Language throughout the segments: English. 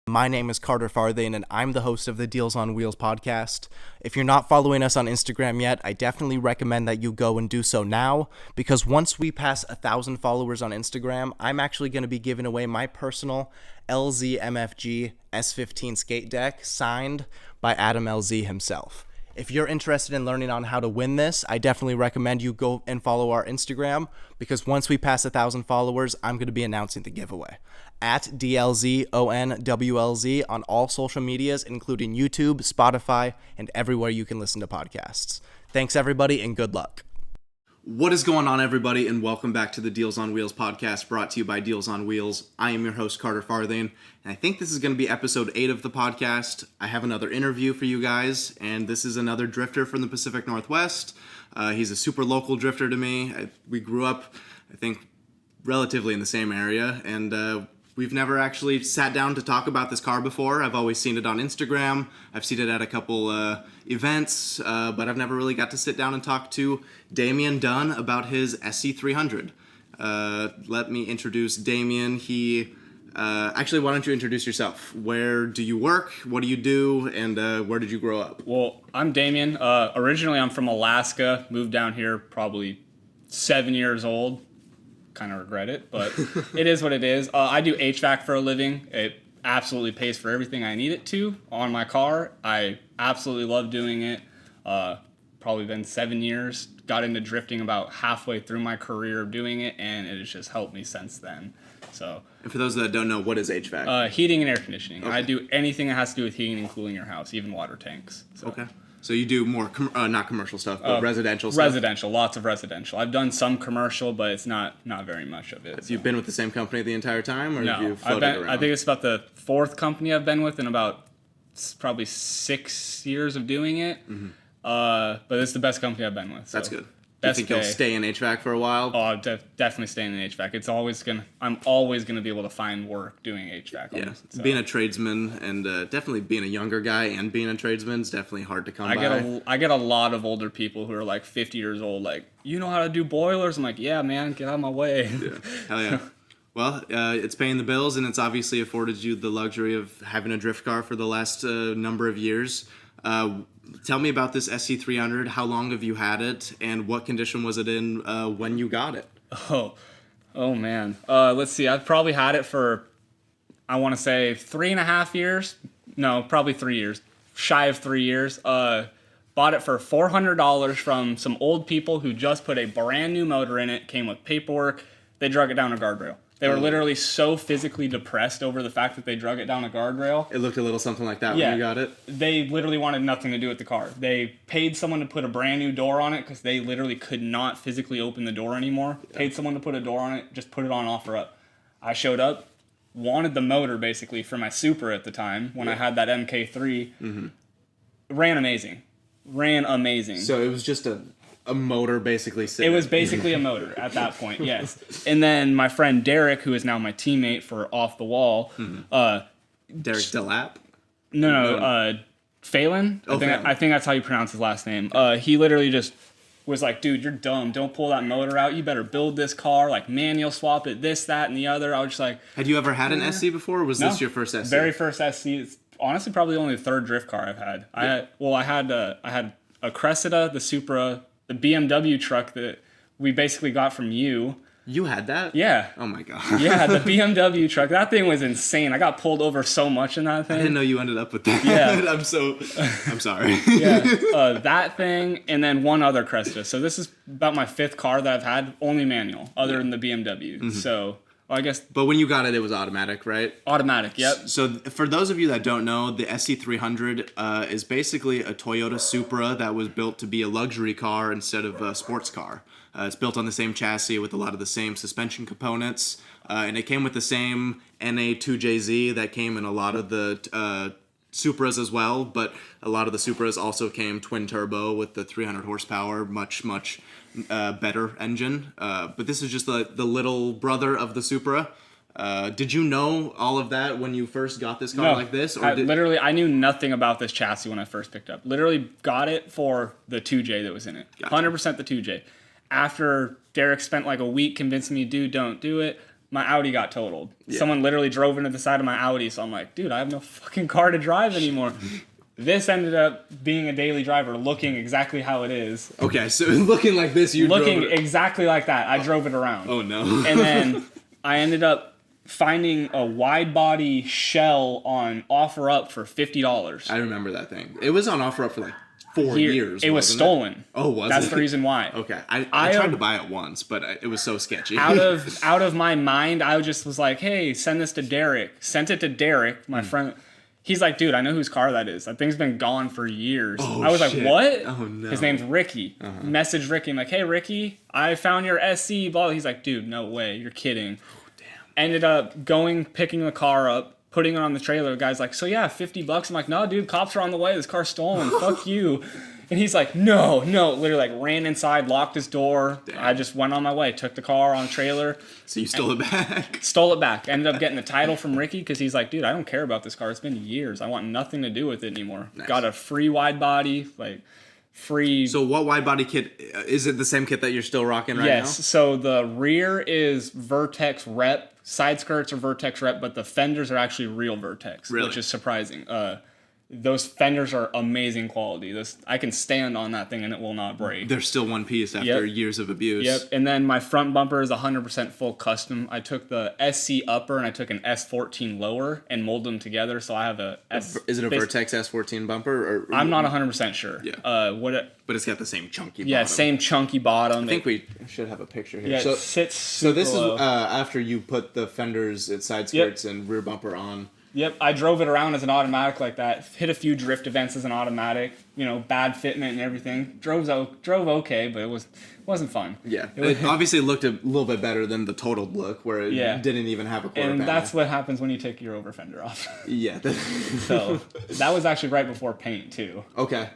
My name is Carter Farthing, and I'm the host of the Dlzonwlz podcast. If you're not following us on Instagram yet, I definitely recommend that you go and do so now, because once we pass 1,000 followers on Instagram, I'm actually going to be giving away my personal LZMFG S15 skate deck signed by Dlzonwlz himself. If you're interested in learning on how to win this, I definitely recommend you go and follow our Instagram, because once we pass 1,000 followers, I'm going to be announcing the giveaway. At Dlzonwlz on all social medias, including YouTube, Spotify, and everywhere you can listen to podcasts. Thanks, everybody, and good luck. What is going on, everybody, and welcome back to the Dlzonwlz podcast, brought to you by Dlzonwlz. I am your host, Carter Farthing, and I think this is going to be episode 8 of the podcast. I have another interview for you guys, and this is another drifter from the Pacific Northwest. He's a super local drifter to me. We grew up, I think, relatively in the same area, and we've never actually sat down to talk about this car before. I've always seen it on Instagram. I've seen it at a couple events, but I've never really got to sit down and talk to Damian Dunn about his SC300. Let me introduce Damian. Actually, why don't you introduce yourself? Where do you work? What do you do? And where did you grow up? Well, I'm Damian. Originally, I'm from Alaska. Moved down here probably 7 years old. Kind of regret it, but it is what it is. I do HVAC for a living. It absolutely pays for everything I need it to on my car. I absolutely love doing it. Probably been 7 years. Got into drifting about halfway through my career of doing it, and it has just helped me since then. So, and for those that don't know, what is HVAC? Heating and air conditioning. Okay. I do anything that has to do with heating and cooling your house, even water tanks. So. Okay. So you do more, not commercial stuff, but residential stuff? Residential, lots of residential. I've done some commercial, but it's not very much of it. Have you been with the same company the entire time, or have you floated around? I think it's about the 4th company I've been with in about probably 6 years of doing it. Mm-hmm. But it's the best company I've been with. So. That's good. Do you think you'll stay in HVAC for a while? Oh, definitely staying in HVAC. I'm always gonna be able to find work doing HVAC. Yeah, so. Being a tradesman and definitely being a younger guy and being a tradesman is definitely hard to come by. I get a lot of older people who are like 50 years old, like, you know how to do boilers? I'm like, yeah, man, get out of my way. Yeah, hell yeah. Well, it's paying the bills, and it's obviously afforded you the luxury of having a drift car for the last number of years. Tell me about this SC300. How long have you had it, and what condition was it in when you got it? Oh man. Let's see. I've probably had it for, I want to say 3.5 years. No, probably 3 years. Shy of 3 years. Bought it for $400 from some old people who just put a brand new motor in it. Came with paperwork. They drug it down a guardrail. They were literally so physically depressed over the fact that they drug it down a guardrail. It looked a little something like that when you got it? They literally wanted nothing to do with the car. They paid someone to put a brand new door on it because they literally could not physically open the door anymore. Yeah. Paid someone to put a door on it, just put it on offer up. I showed up, wanted the motor basically for my Supra at the time when I had that MK3. Mm-hmm. Ran amazing. So it was just a motor basically sitting. It was basically a motor at that point, yes. And then my friend Derek, who is now my teammate for Off the Wall. Derek Delap? No, Phelan. I think that's how you pronounce his last name. He literally just was like, dude, you're dumb. Don't pull that motor out. You better build this car, like manual swap it, this, that, and the other. I was just like... Had you ever had an SC before, or was this your first SC? Very first SC. It's honestly probably only the 3rd drift car I've had. Yeah. I had a Cressida, the Supra, the BMW truck that we basically got from you. You had that? Yeah. Oh my god. Yeah, the BMW truck. That thing was insane. I got pulled over so much in that thing. I didn't know you ended up with that. Yeah. I'm sorry. Yeah. That thing and then one other Cressida. So this is about my 5th car that I've had, only manual, other than the BMW. Mm-hmm. So I guess. But when you got it, it was automatic, right? Automatic, yep. So for those of you that don't know, the SC300 is basically a Toyota Supra that was built to be a luxury car instead of a sports car. It's built on the same chassis with a lot of the same suspension components, and it came with the same NA2JZ that came in a lot of the Supras as well, but a lot of the Supras also came twin turbo with the 300 horsepower, much better engine. But this is just the little brother of the Supra. Did you know all of that when you first got this car like this? Or I knew nothing about this chassis when I first picked up. Literally got it for the 2J that was in it. Gotcha. 100% the 2J. After Derek spent like a week convincing me, dude, don't do it, my Audi got totaled. Yeah. Someone literally drove into the side of my Audi, so I'm like, dude, I have no fucking car to drive anymore. This ended up being a daily driver, looking exactly how it is. Okay, so looking like this, you looking drove it. Exactly like that. I drove it around. Oh no! And then I ended up finding a wide body shell on OfferUp for $50. I remember that thing. It was on OfferUp for like 4 years. It was stolen. Oh, was That's it? the reason why. Okay, I tried to buy it once, but it was so sketchy. out of my mind, I just was like, hey, send this to Derek. Sent it to Derek, my friend. He's like, dude, I know whose car that is. That thing's been gone for years. Oh, I was shit. like, what? Oh, no. His name's Ricky. Messaged Ricky. I'm like, hey, Ricky, I found your SC. Blah. He's like, dude, no way. You're kidding. Oh, damn. Ended up picking the car up, putting it on the trailer. The guy's like, so yeah, $50. I'm like, no, dude, cops are on the way. This car's stolen. Fuck you. And he's like, no. Literally, like, ran inside, locked his door. Damn. I just went on my way, took the car on the trailer. So you stole it back? Stole it back. Ended up getting the title from Ricky because he's like, dude, I don't care about this car. It's been years. I want nothing to do with it anymore. Nice. Got a free wide body, like, free. So what wide body kit, is it the same kit that you're still rocking right now? Yes. So the rear is Vertex Rep. Side skirts are Vertex Rep, but the fenders are actually real Vertex, which is surprising. Those fenders are amazing quality. I can stand on that thing and it will not break. They're still one piece after years of abuse. Yep. And then my front bumper is 100% full custom. I took the SC upper and I took an S14 lower and molded them together. So I have a Is it a Vertex S14 bumper? Or I'm not 100% sure. Yeah. But it's got the same chunky bottom. Yeah, same chunky bottom. I think we should have a picture here. Yeah, so, it sits so this low. is after you put the fenders, side skirts, and rear bumper on. Yep, I drove it around as an automatic like that. Hit a few drift events as an automatic. Bad fitment and everything. Drove okay, but it wasn't fun. Yeah, it obviously looked a little bit better than the totaled look, where it didn't even have a quarter And panel. that's what happens when you take your over fender off. Yeah. So that was actually right before paint too. Okay.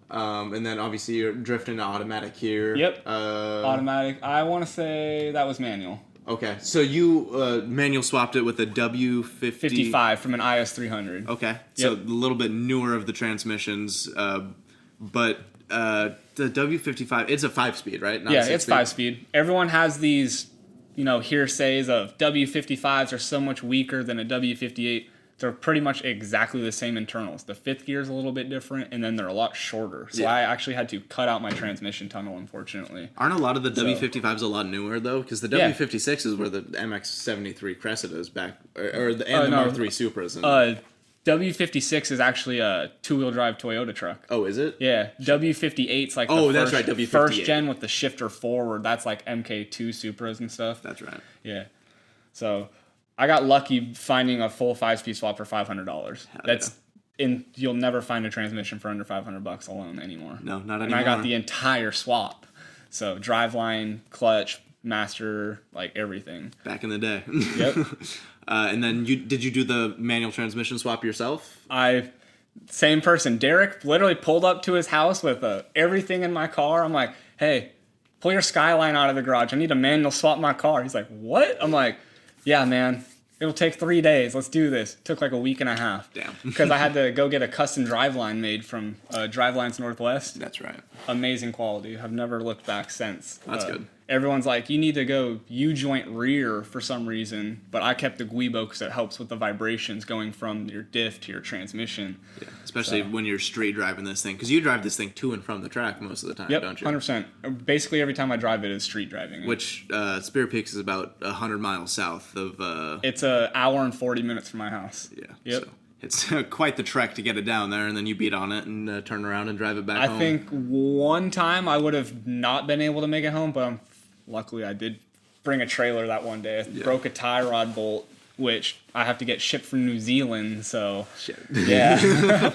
And then obviously you're drifting to automatic here. Yep. Automatic. I want to say that was manual. Okay, so you manual swapped it with a W50... 55 from an IS 300. Okay, so a little bit newer of the transmissions, but the W55, it's a 5-speed, right? Not it's 5-speed. Everyone has these, hearsays of W55s are so much weaker than a W58. They're pretty much exactly the same internals. The fifth gear is a little bit different, and then they're a lot shorter. So I actually had to cut out my transmission tunnel, unfortunately. Aren't a lot of the W55s a lot newer, though? Because the W56 is where the MX-73 Cressida is back, or the Mark III Supras. W56 is actually a two-wheel drive Toyota truck. Oh, is it? Yeah. W58's like that's right, W58. First gen with the shifter forward. That's like MK2 Supras and stuff. That's right. Yeah. So I got lucky finding a full 5-speed swap for $500. You'll never find a transmission for under $500 alone anymore. No, not anymore. And I got the entire swap. So driveline, clutch, master, like everything. Back in the day. Yep. And then did you do the manual transmission swap yourself? Same person. Derek literally pulled up to his house with everything in my car. I'm like, hey, pull your Skyline out of the garage. I need to manual swap my car. He's like, what? I'm like, yeah, man, it'll take 3 days. Let's do this. It took like a week and a half. Damn. Because I had to go get a custom driveline made from Drivelines Northwest. That's right. Amazing quality. I've never looked back since. That's good. Everyone's like, you need to go U-joint rear for some reason, but I kept the Guibo because it helps with the vibrations going from your diff to your transmission. Yeah, especially when you're street driving this thing, because you drive this thing to and from the track most of the time, don't you? 100%. Basically, every time I drive it is street driving. Which Spirit Peaks is about 100 miles south of... It's an hour and 40 minutes from my house. Yeah. Yep. So it's quite the trek to get it down there, and then you beat on it and turn around and drive it back home. I think one time I would have not been able to make it home, but luckily I did bring a trailer that one day. I broke a tie rod bolt, which I have to get shipped from New Zealand, so... Shit. Yeah.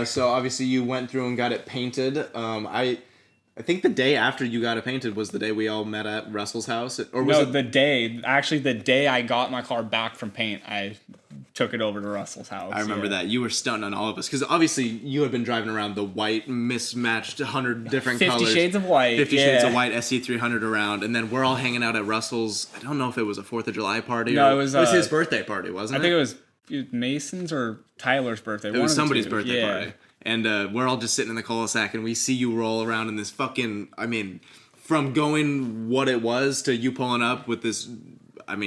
So obviously you went through and got it painted. I think the day after you got it painted was the day we all met at Russell's house. Or was the day I got my car back from paint, I took it over to Russell's house. I remember that. You were stunting on all of us. Because obviously you had been driving around the white, mismatched 100 different 50 colors. 50 Shades of White. 50 Shades of White SC300 around. And then we're all hanging out at Russell's. I don't know if it was a 4th of July party. No, or, it was his birthday party, wasn't it? I think it was Mason's or Tyler's birthday. It was somebody's birthday party. And we're all just sitting in the cul-de-sac, and we see you roll around in this fucking... I mean, from going what it was to you pulling up with this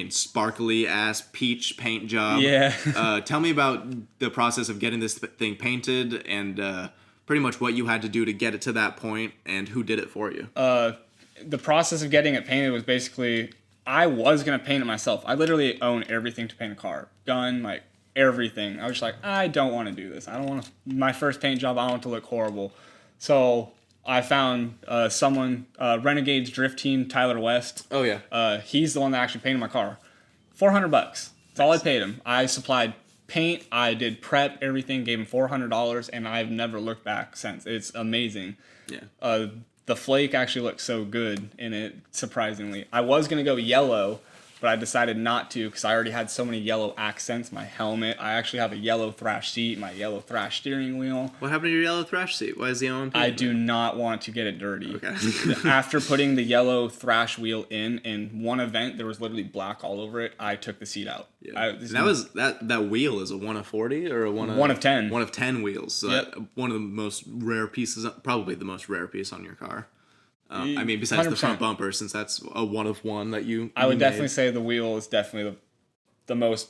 sparkly ass peach paint job. Yeah. Tell me about the process of getting this thing painted and pretty much what you had to do to get it to that point and who did it for you. The process of getting it painted was basically, I was going to paint it myself. I literally own everything to paint a car. Gun, like everything. I was just like, I don't want to do this. I don't want to, my first paint job, I want it to look horrible. So I found someone, Renegade's Drift Team, Tyler West. Oh, yeah. He's the one that actually painted my car. $400. That's all I paid him. I supplied paint, I did prep, everything, gave him $400, and I've never looked back since. It's amazing. Yeah. The flake actually looks so good in it, surprisingly. I was going to go yellow, but I decided not to because I already had so many yellow accents. My helmet, I actually have a yellow thrash seat, my yellow thrash steering wheel. What happened to your yellow thrash seat? Why is the yellow? I do not want to get it dirty. Okay. After putting the yellow thrash wheel in one event, there was literally black all over it. I took the seat out. Yeah. That wheel is a 1 of 40 or a 1 of 10. 1 of 10 wheels. So Yep. One of the most rare pieces, probably the most rare piece on your car. Besides 100%. The front bumper, since that's a 1 of 1 that I would definitely say the wheel is definitely the most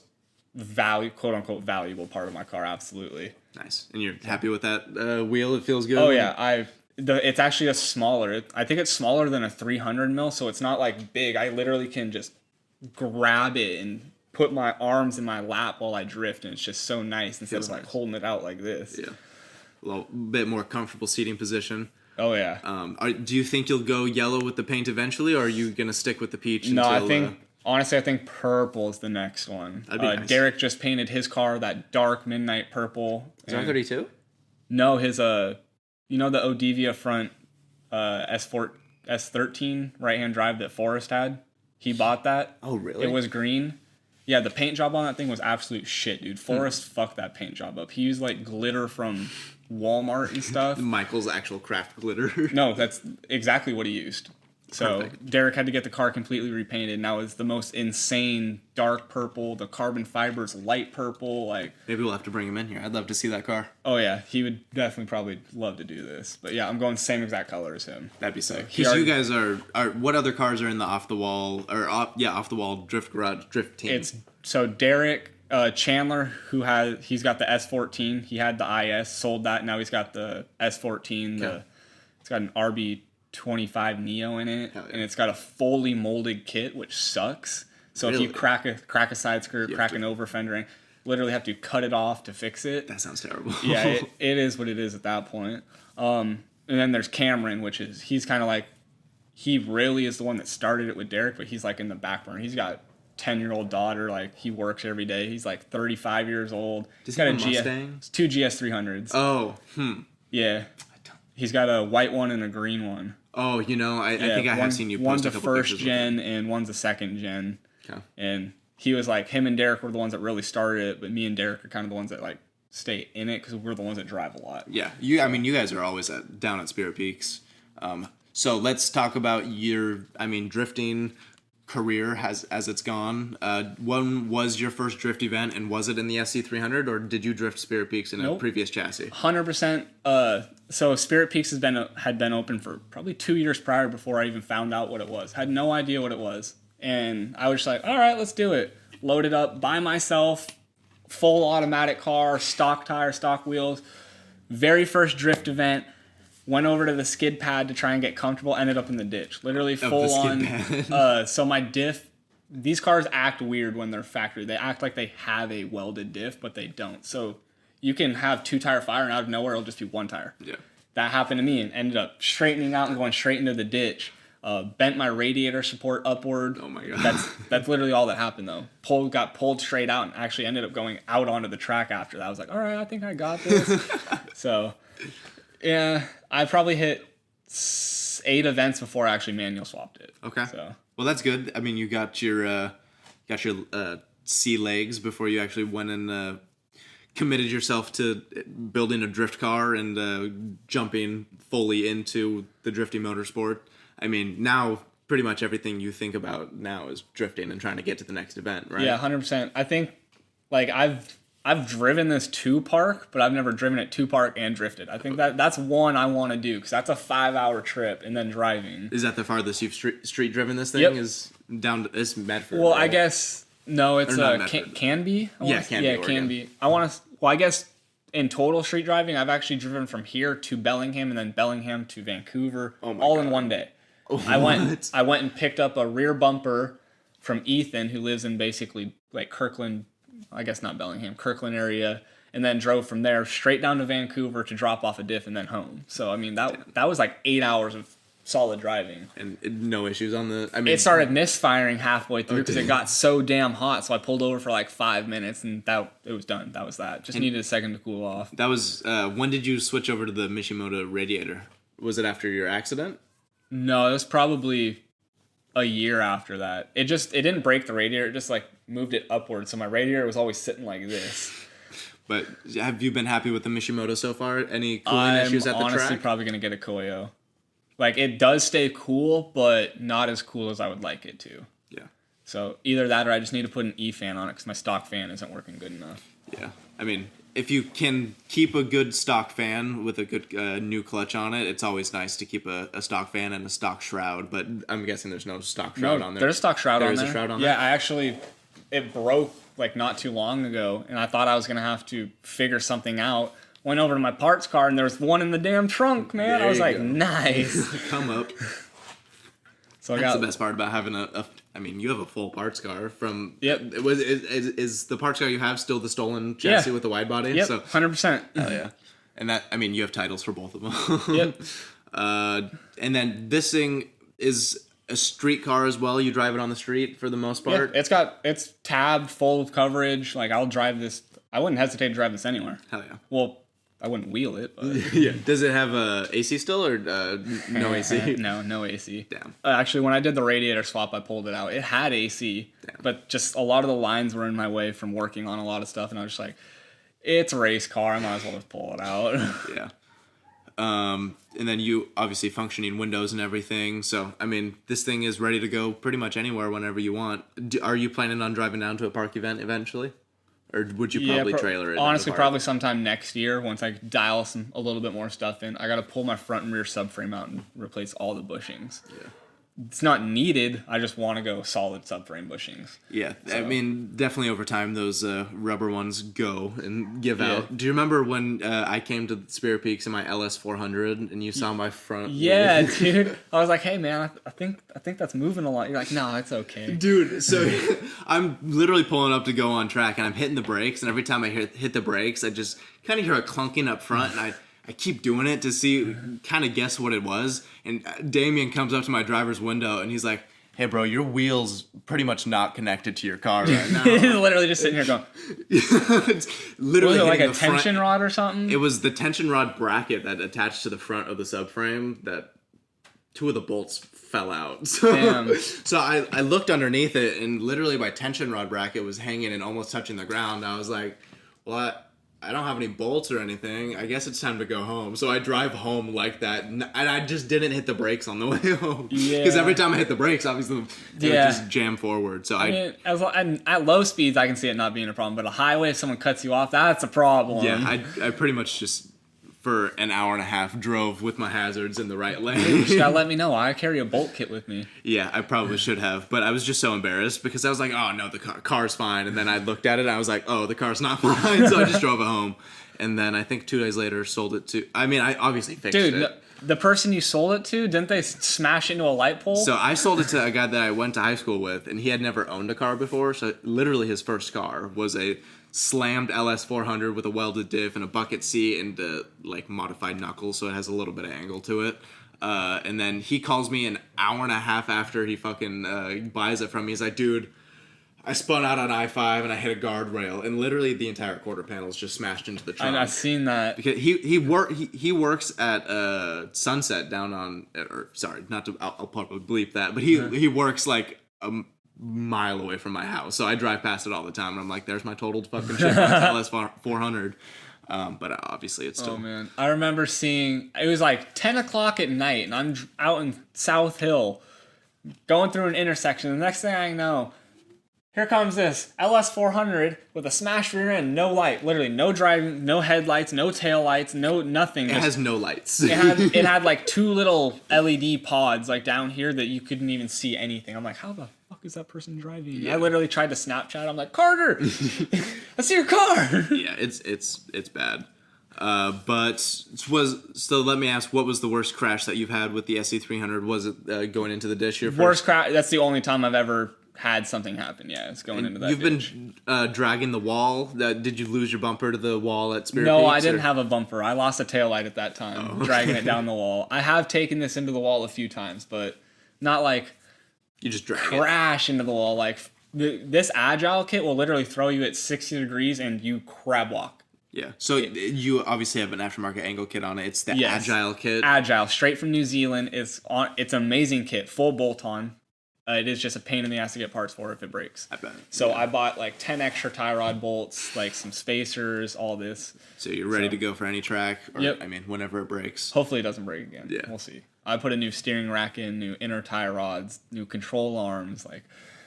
quote unquote valuable part of my car. Absolutely. Nice. And you're happy with that wheel? It feels good. Oh yeah, it's actually a smaller. I think it's smaller than a 300 mil, so it's not like big. I literally can just grab it and put my arms in my lap while I drift, and it's just so nice instead of like holding it out like this. Yeah, a little bit more comfortable seating position. Oh yeah. Do you think you'll go yellow with the paint eventually, or are you gonna stick with the peach? No, I think honestly, I think purple is the next one. That'd be nice. Derek just painted his car that dark midnight purple. Is that 32? No, his the Odivia front S13 right hand drive that Forrest had. He bought that. Oh really? It was green. Yeah, the paint job on that thing was absolute shit, dude. Forrest fucked that paint job up. He used like glitter from Walmart and stuff. Michael's actual craft glitter. No, that's exactly what he used. So Perfect. Derek had to get the car completely repainted. Now it's the most insane dark purple. The carbon fibers light purple. Like maybe we'll have to bring him in here. I'd love to see that car. Oh yeah, he would definitely probably love to do this. But yeah, I'm going same exact color as him. That'd be sick. Because you guys are what other cars are in the off the wall drift garage drift team? It's so Derek Chandler, he's got the S14. He had the IS, sold that. Now he's got the S14. Okay. It's got an RB25 Neo in it, yeah. and it's got a fully molded kit, which sucks. So Really? if you crack a side skirt, crack an over fender, literally have to cut it off to fix it. That sounds terrible. Yeah, it is what it is at that point. And then there's Cameron, he's kind of like, he really is the one that started it with Derek, but he's like in the back burner. He's got 10-year-old daughter, like he works every day. He's like 35 years old. He's got a Mustang? Two GS300s. Oh, Yeah. He's got a white one and a green one. Oh, I think I have seen you post one's a couple first pictures gen and one's a second gen. Okay. And he was like, him and Derek were the ones that really started it, but me and Derek are kind of the ones that like stay in it because we're the ones that drive a lot. Yeah, you guys are always down at Spirit Peaks. So let's talk about your drifting career as it's gone. When was your first drift event, and was it in the SC300, or did you drift Spirit Peaks in a previous chassis? 100%. So Spirit Peaks had been open for probably 2 years prior before I even found out what it was. Had no idea what it was, and I was just like, all right, let's do it. Loaded up by myself, full automatic car, stock tire, stock wheels. Very first drift event. Went over to the skid pad to try and get comfortable. Ended up in the ditch. Literally full on. So my diff. These cars act weird when they're factory. They act like they have a welded diff, but they don't. So you can have 2-tire fire, and out of nowhere it'll just be 1 tire. Yeah. That happened to me, and ended up straightening out and going straight into the ditch. Bent my radiator support upward. Oh my god. That's literally all that happened though. Got pulled straight out, and actually ended up going out onto the track after that. I was like, all right, I think I got this. So. Yeah, I probably hit 8 events before I actually manual swapped it. Okay. So. Well, that's good. I mean, you got your sea legs before you actually went and committed yourself to building a drift car and jumping fully into the drifting motorsport. I mean, now pretty much everything you think about now is drifting and trying to get to the next event, right? Yeah, 100%. I think like I've driven this to park, but I've never driven it to park and drifted. I think that's one I want to do because that's a 5-hour trip and then driving. Is that the farthest you've street driven this thing? Yep. Down to it's Medford. Well, right? I guess no, it's Canby. Canby. I want to. Well, I guess in total street driving, I've actually driven from here to Bellingham and then Bellingham to Vancouver, all in one day. I went and picked up a rear bumper from Ethan, who lives in basically like Kirkland. I guess not Bellingham, Kirkland area. And then drove from there straight down to Vancouver to drop off a diff and then home. So, I mean, that was like 8 hours of solid driving. And no issues on the... It started misfiring halfway through because it got so damn hot. So I pulled over for like 5 minutes and it was done. That was that. Just needed a second to cool off. That was... when did you switch over to the Mishimoto radiator? Was it after your accident? No, it was probably a year after that. It didn't break the radiator. It just like moved it upward. So my radiator was always sitting like this. But have you been happy with the Mishimoto so far? Any cooling issues at the track? I'm honestly probably going to get a Koyo. Like, it does stay cool, but not as cool as I would like it to. Yeah. So either that or I just need to put an E fan on it because my stock fan isn't working good enough. Yeah. I mean, if you can keep a good stock fan with a good new clutch on it, it's always nice to keep a stock fan and a stock shroud. But I'm guessing there's no stock shroud on there. There's a stock shroud on there. There is a shroud on there? Yeah, it broke like not too long ago, and I thought I was going to have to figure something out. Went over to my parts car, and there was one in the damn trunk, man. There I was like, go. nice. Come up. So That's the best part about having I mean, you have a full parts car from... Yep. Is the parts car you have still the stolen chassis with the wide body? Yep, so, 100%. Hell yeah. And that, I mean, you have titles for both of them. Yep. And then this thing is a street car as well. You drive it on the street for the most part? Yeah, it's tabbed, full of coverage. Like, I'll drive this... I wouldn't hesitate to drive this anywhere. Hell yeah. Well, I wouldn't wheel it, but... Yeah. Does it have AC still or no AC? No AC. Damn. Actually, when I did the radiator swap, I pulled it out. It had AC, but just a lot of the lines were in my way from working on a lot of stuff, and I was just like, it's a race car. I might as well just pull it out. Yeah. And then you obviously functioning windows and everything. So, I mean, this thing is ready to go pretty much anywhere whenever you want. Are you planning on driving down to a park event eventually? Or would you probably trailer it? Honestly, probably sometime next year once I dial a little bit more stuff in. I got to pull my front and rear subframe out and replace all the bushings. Yeah. It's not needed. I just want to go solid subframe bushings. Yeah, so. I mean, definitely over time, those rubber ones go and give out. Do you remember when I came to Spirit Peaks in my LS 400 and you saw my front? Yeah, dude. I was like, hey, man, I think that's moving a lot. You're like, no, it's okay. Dude, so I'm literally pulling up to go on track, and I'm hitting the brakes, and every time I hit the brakes, I just kind of hear a clunking up front, and I keep doing it to see, kind of guess what it was. And Damian comes up to my driver's window and he's like, hey, bro, your wheel's pretty much not connected to your car right now. He's literally just sitting here going, it's literally was it like a tension rod or something? It was the tension rod bracket that attached to the front of the subframe that 2 of the bolts fell out. Damn. So I looked underneath it and literally my tension rod bracket was hanging and almost touching the ground. I was like, well, I don't have any bolts or anything. I guess it's time to go home. So I drive home like that, and I just didn't hit the brakes on the way home. Yeah. Because every time I hit the brakes, obviously, it would just jam forward. So I mean, at low speeds, I can see it not being a problem. But a highway, if someone cuts you off, that's a problem. Yeah, I pretty much just, for an hour and a half, drove with my hazards in the right lane. You just gotta let me know. I carry a bolt kit with me. Yeah, I probably should have, but I was just so embarrassed because I was like, oh no, the car's fine. And then I looked at it and I was like, oh, the car's not fine. So I just drove it home. And then I think 2 days later sold it to, I mean, I obviously fixed it. Dude, the person you sold it to, didn't they smash into a light pole? So I sold it to a guy that I went to high school with, and he had never owned a car before. So literally his first car was a slammed LS 400 with a welded diff and a bucket seat and like modified knuckles, so it has a little bit of angle to it. And then he calls me an hour and a half after he fucking buys it from me. He's like, dude, I spun out on I-5 and I hit a guardrail, and literally the entire quarter panel is just smashed into the trunk. I've seen that. Because he works at Sunset down on, or sorry, not to, I'll probably bleep that, but he works like a mile away from my house, so I drive past it all the time, and I'm like, there's my totaled fucking shit, LS 400. But obviously it's still... Oh, man. I remember seeing... It was like 10 o'clock at night, and I'm out in South Hill going through an intersection. The next thing I know, here comes this LS 400 with a smashed rear end, no light. Literally no driving, no headlights, no tail lights, no nothing. It has no lights. It had like 2 little LED pods like down here that you couldn't even see anything. I'm like, how the fuck is that person driving? Yeah. I literally tried to Snapchat. I'm like, Carter, I see your car. Yeah, it's bad. So let me ask, what was the worst crash that you've had with the SC300? Was it going into the ditch here first? Worst crash. That's the only time I've ever had something happen. Yeah, it's going into that. You've been dragging the wall. Did you lose your bumper to the wall at Spirit No, Peaks, I didn't have a bumper. I lost a taillight at that time, dragging it down the wall. I have taken this into the wall a few times, but not like you just drag crash into the wall. Like this Agile kit will literally throw you at 60 degrees and you crab walk. Yeah. So you obviously have an aftermarket angle kit on it. It's the Agile kit. Agile, straight from New Zealand. It's an amazing kit, full bolt on. It is just a pain in the ass to get parts for if it breaks. I bet. So I bought like 10 extra tie rod bolts, like some spacers, all this. So you're ready to go for any track? Or, yep. I mean, whenever it breaks. Hopefully it doesn't break again. Yeah. We'll see. I put a new steering rack in, new inner tie rods, new control arms.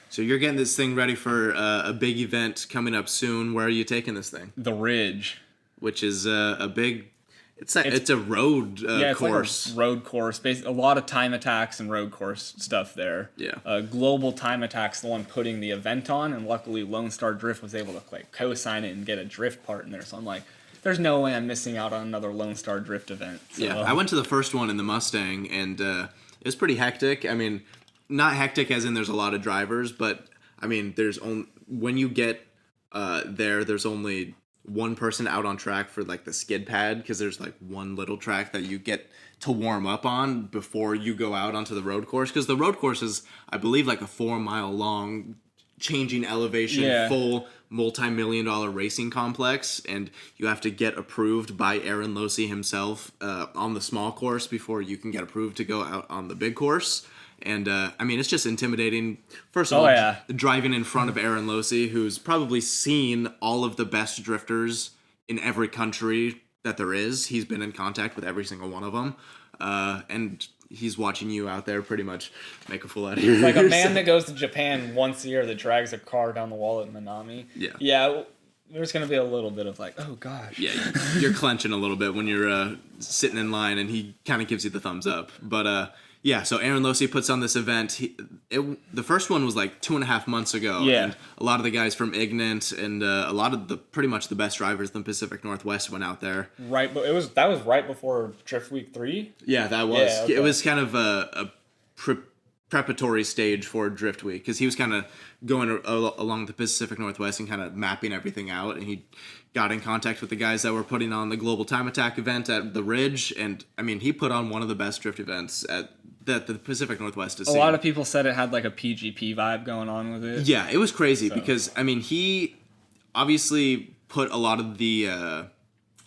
So you're getting this thing ready for a big event coming up soon. Where are you taking this thing? The Ridge. Which is a big... It's a road course. Like a road course. A lot of time attacks and road course stuff there. Yeah. Global Time Attack's the one putting the event on, and luckily Lone Star Drift was able to like co-sign it and get a drift part in there. So I'm like, there's no way I'm missing out on another Lone Star Drift event. So. Yeah, I went to the first one in the Mustang, and it was pretty hectic. I mean, not hectic as in there's a lot of drivers, but I mean, when you get there's only one person out on track for like the skid pad, because there's like one little track that you get to warm up on before you go out onto the road course, because the road course is, I believe, like a 4-mile long changing elevation, full multi-million-dollar racing complex, and you have to get approved by Aaron Losey himself on the small course before you can get approved to go out on the big course. And, I mean, it's just intimidating. First of all, driving in front of Aaron Losey, who's probably seen all of the best drifters in every country that there is. He's been in contact with every single one of them. And he's watching you out there pretty much make a fool out of yourself. Like a man that goes to Japan once a year that drags a car down the wall at Minami. Yeah. Yeah, there's going to be a little bit of like, oh, gosh. Yeah, you're clenching a little bit when you're sitting in line, and he kind of gives you the thumbs up. But, yeah, so Aaron Losey puts on this event. The first one was like 2.5 months ago. Yeah. And a lot of the guys from Ignant and a lot of pretty much the best drivers in the Pacific Northwest went out there. Right, but that was right before Drift Week 3? Yeah, that was. Yeah, okay. It was kind of a preparatory stage for Drift Week, because he was kind of going along the Pacific Northwest and kind of mapping everything out, and he got in contact with the guys that were putting on the Global Time Attack event at the Ridge, and I mean, he put on one of the best drift events that the Pacific Northwest has seen. A lot of people said it had like a PGP vibe going on with it. Yeah, it was crazy because, I mean, he obviously put a lot of the,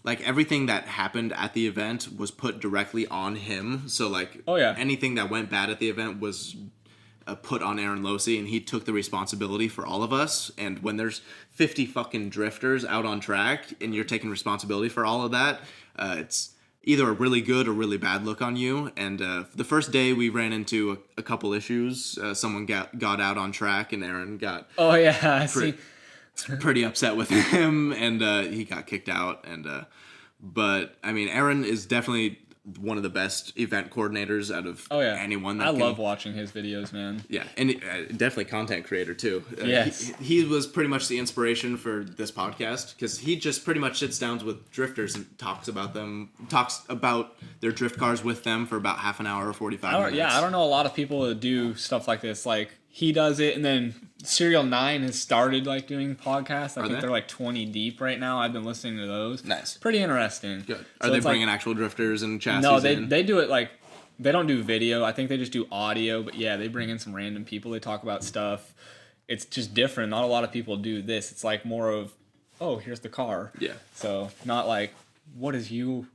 like, everything that happened at the event was put directly on him. So, like, anything that went bad at the event was put on Aaron Losey, and he took the responsibility for all of us. And when there's 50 fucking drifters out on track and you're taking responsibility for all of that, it's either a really good or really bad look on you. And the first day we ran into a couple issues. Someone got out on track, and Aaron got pretty upset with him, and he got kicked out. And but I mean, Aaron is definitely one of the best event coordinators out of anyone. I love watching his videos, man. Yeah, and definitely content creator too. Yes. He was pretty much the inspiration for this podcast, because he just pretty much sits down with drifters and talks about their drift cars with them for about half an hour or 45 minutes. Yeah, I don't know a lot of people that do stuff like this. Like, he does it, and then Serial 9 has started like doing podcasts. I think they're like 20 deep right now. I've been listening to those. Nice. Pretty interesting. Good. Are they bringing actual drifters and chassis No, they do it like, they don't do video. I think they just do audio. But yeah, they bring in some random people. They talk about stuff. It's just different. Not a lot of people do this. It's like more of, oh, here's the car. Yeah. So not like, what are you?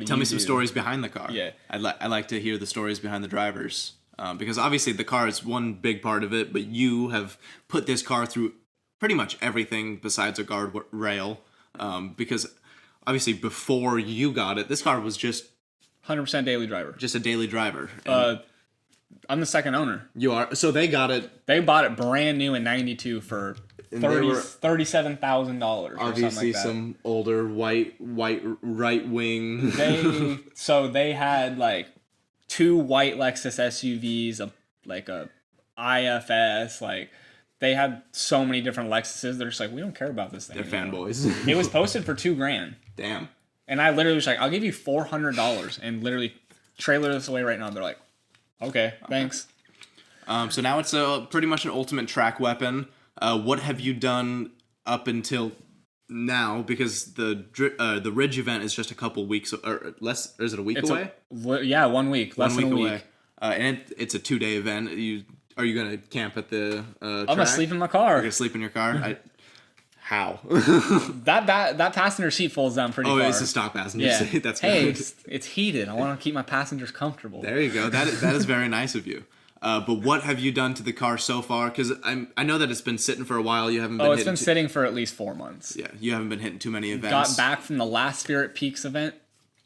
Tell me some stories behind the car. Yeah. I like to hear the stories behind the drivers. Because obviously the car is one big part of it, but you have put this car through pretty much everything besides a guard rail. Because obviously before you got it, this car was just 100% daily driver. Just a daily driver. I'm the second owner. You are. So they got it. They bought it brand new in '92 for $37,000. Obviously, like some older white right wing. They had like 2 white Lexus SUVs, a IFS, like they had so many different Lexuses. They're just like, we don't care about this thing. They're fanboys. It was posted for $2,000. Damn. And I literally was like, I'll give you $400 and literally trailer this away right now. They're like, okay, thanks. So now it's pretty much an ultimate track weapon. What have you done up until now? Because the Ridge event is just a couple weeks or less. Or is it a week away? 1 week. Less than a week. Away. And it's a 2-day event. Are you gonna camp at the track? I'm gonna sleep in my car. You're gonna sleep in your car? How? that passenger seat folds down pretty far. Oh, it's a stock passenger seat. That's hey, good. it's heated. I want to keep my passengers comfortable. There you go. That is very nice of you. But what have you done to the car so far? Because I know that it's been sitting for a while. You haven't been. It's been sitting for at least 4 months. Yeah, you haven't been hitting too many events. Got back from the last Spirit Peaks event,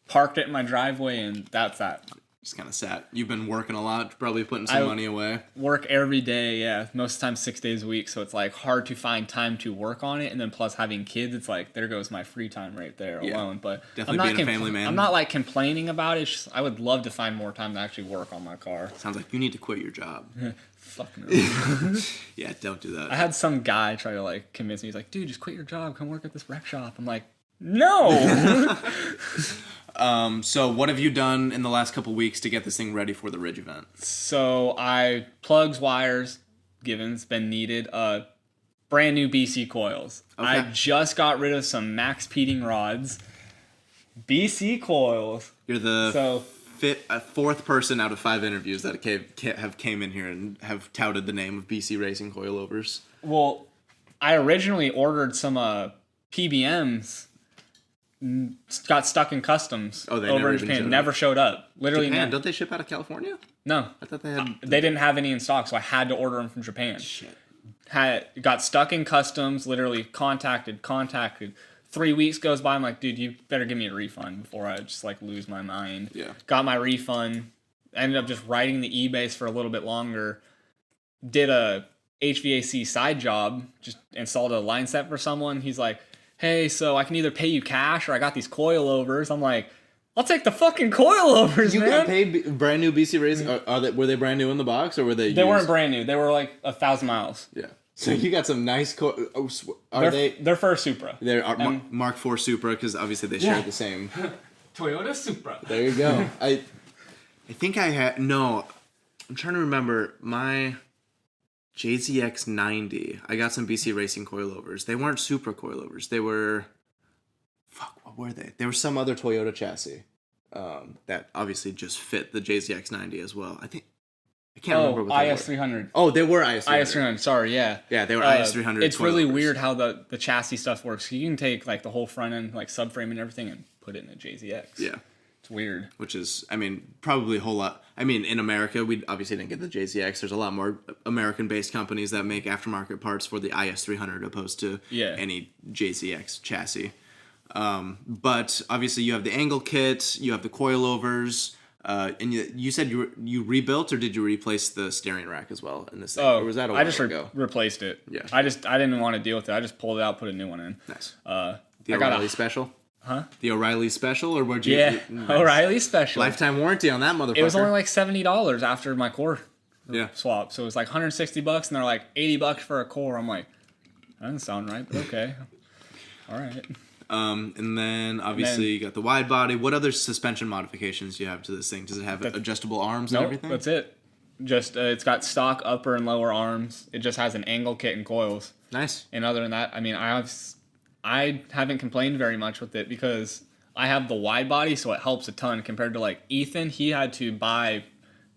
parked it in my driveway, and that's that. Just kind of sat. You've been working a lot, probably putting some money away. Work every day, yeah. Most of the time 6 days a week, so it's like hard to find time to work on it. And then plus having kids, it's like there goes my free time right there alone. But definitely being a family man. I'm not like complaining about it. It's just, I would love to find more time to actually work on my car. Sounds like you need to quit your job. Fuck no. Yeah, don't do that. I had some guy try to like convince me. He's like, dude, just quit your job. Come work at this rec shop. I'm like, no. So what have you done in the last couple weeks to get this thing ready for the Ridge event? So I plugs, wires, given's been needed. Brand new BC coils. Okay. I just got rid of some max peating rods. BC coils. You're the fourth person out of 5 interviews that have came in here and have touted the name of BC Racing coilovers. Well, I originally ordered some PBMs. Got stuck in customs over in Japan. Never showed up. Literally, Japan? Don't they ship out of California? No, I thought they had. They didn't have any in stock, so I had to order them from Japan. Shit. Got stuck in customs. Literally contacted. 3 weeks goes by. I'm like, dude, you better give me a refund before I just like lose my mind. Yeah. Got my refund. Ended up just riding the eBays for a little bit longer. Did a HVAC side job. Just installed a line set for someone. He's like, hey, so I can either pay you cash or I got these coilovers. I'm like, I'll take the fucking coilovers, man. You got paid brand new BC Racing? Were they brand new in the box or were they used? They weren't brand new. They were like 1,000 miles. Yeah. So you got some nice They're for a Supra. They're Mark IV Supra because obviously they share the same. Toyota Supra. There you go. I think I had... No, I'm trying to remember. My JZX 90, I got some BC Racing coilovers. They weren't Supra coilovers. They were... Fuck, what were they? They were some other Toyota chassis that obviously just fit the JZX 90 as well. I can't remember what they IS300. Oh, they were IS300. IS300, sorry, yeah. Yeah, they were IS300 It's really weird how the chassis stuff works. You can take like the whole front end, like subframe and everything, and put it in a JZX. Yeah. It's weird. Which is, I mean, probably a whole lot. I mean, in America, we obviously didn't get the JZX. There's a lot more American-based companies that make aftermarket parts for the IS300 opposed to any JZX chassis. But obviously you have the angle kit, you have the coilovers, and you said you rebuilt or did you replace the steering rack as well in this thing? Or was that a while ago? Replaced it. Yeah. I didn't want to deal with it. I just pulled it out, put a new one in. Nice. The O'Reilly special? Huh? The O'Reilly special or what'd you? Yeah, nice. O'Reilly special. Lifetime warranty on that motherfucker. It was only like $70 after my core swap. So it was like $160 and they're like $80 for a core. I'm like, that doesn't sound right, but okay. All right. And then obviously you got the wide body. What other suspension modifications do you have to this thing? Does it have adjustable arms and everything? That's it. Just it's got stock upper and lower arms. It just has an angle kit and coils. Nice. And other than that, I mean, I haven't complained very much with it because I have the wide body, so it helps a ton compared to like Ethan. He had to buy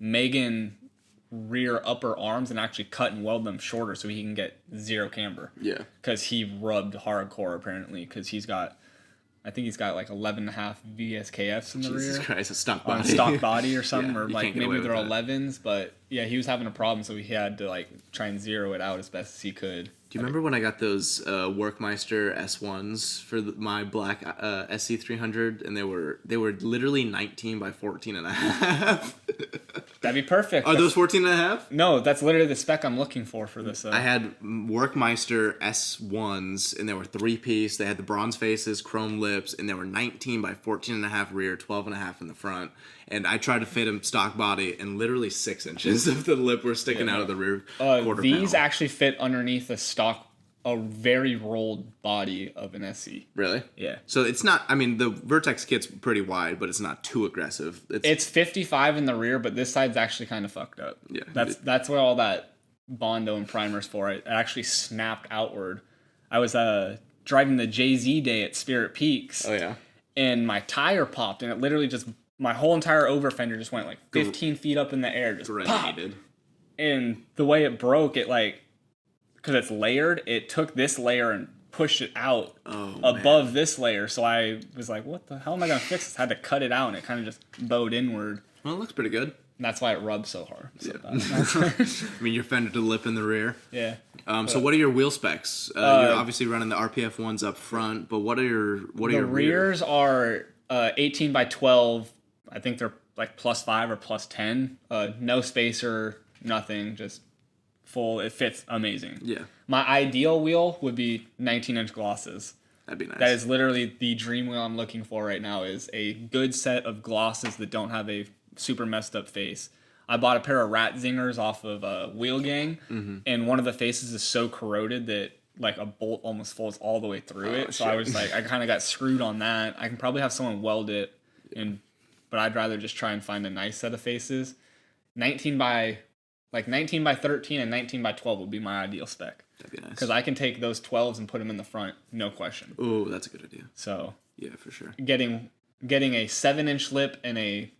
Megan rear upper arms and actually cut and weld them shorter so he can get zero camber. Yeah. Because he rubbed hardcore apparently because I think he's got like 11.5 VSKFs in the rear. Jesus Christ, a stock body. Stock body or something, Yeah, or like maybe they're 11s, but yeah, he was having a problem, so he had to like try and zero it out as best as he could. Do you remember when I got those Workmeister S1s for my black SC300, and they were literally 19 by 14 and a half? That'd be perfect. Are those 14.5? No, that's literally the spec I'm looking for this. I had Workmeister S1s, and they were 3-piece. They had the bronze faces, chrome lips, and they were 19 by 14.5 rear, 12.5 in the front. And I tried to fit them stock body, and literally 6 inches of the lip were sticking out of the rear quarter These panel. actually fit underneath a very rolled body of an SC. Really? Yeah. So it's not, I mean, the Vertex kit's pretty wide, but it's not too aggressive. It's 55 in the rear, but this side's actually kind of fucked up. Yeah. That's what all that Bondo and primer's for. It actually snapped outward. I was driving the JZ day at Spirit Peaks. Oh, yeah? And my tire popped, and it literally just, my whole entire over fender just went like 15 feet up in the air. Just popped. And the way it broke, it like, because it's layered, it took this layer and pushed it out above this layer. So I was like, what the hell am I going to fix this? Had to cut it out, and it kind of just bowed inward. Well, it looks pretty good. And that's why it rubs so hard. So I mean, you're fended to the lip in the rear. Yeah. So what are your wheel specs? You're obviously running the RPF ones up front, but what are your rears? Are 18 by 12. I think they're like +5 or +10. No spacer, nothing, just full. It fits amazing. Yeah. My ideal wheel would be 19-inch glosses. That'd be nice. That is literally the dream wheel I'm looking for right now, is a good set of glosses that don't have a super messed up face. I bought a pair of rat zingers off of Wheel Gang, and one of the faces is so corroded that like a bolt almost folds all the way through it. So I was like, I kind of got screwed on that. I can probably have someone weld it, but I'd rather just try and find a nice set of faces. 19 by 13 and 19 by 12 would be my ideal spec. That'd be nice. Because I can take those 12s and put them in the front, no question. Oh, that's a good idea. So yeah, for sure. Getting a 7-inch lip and an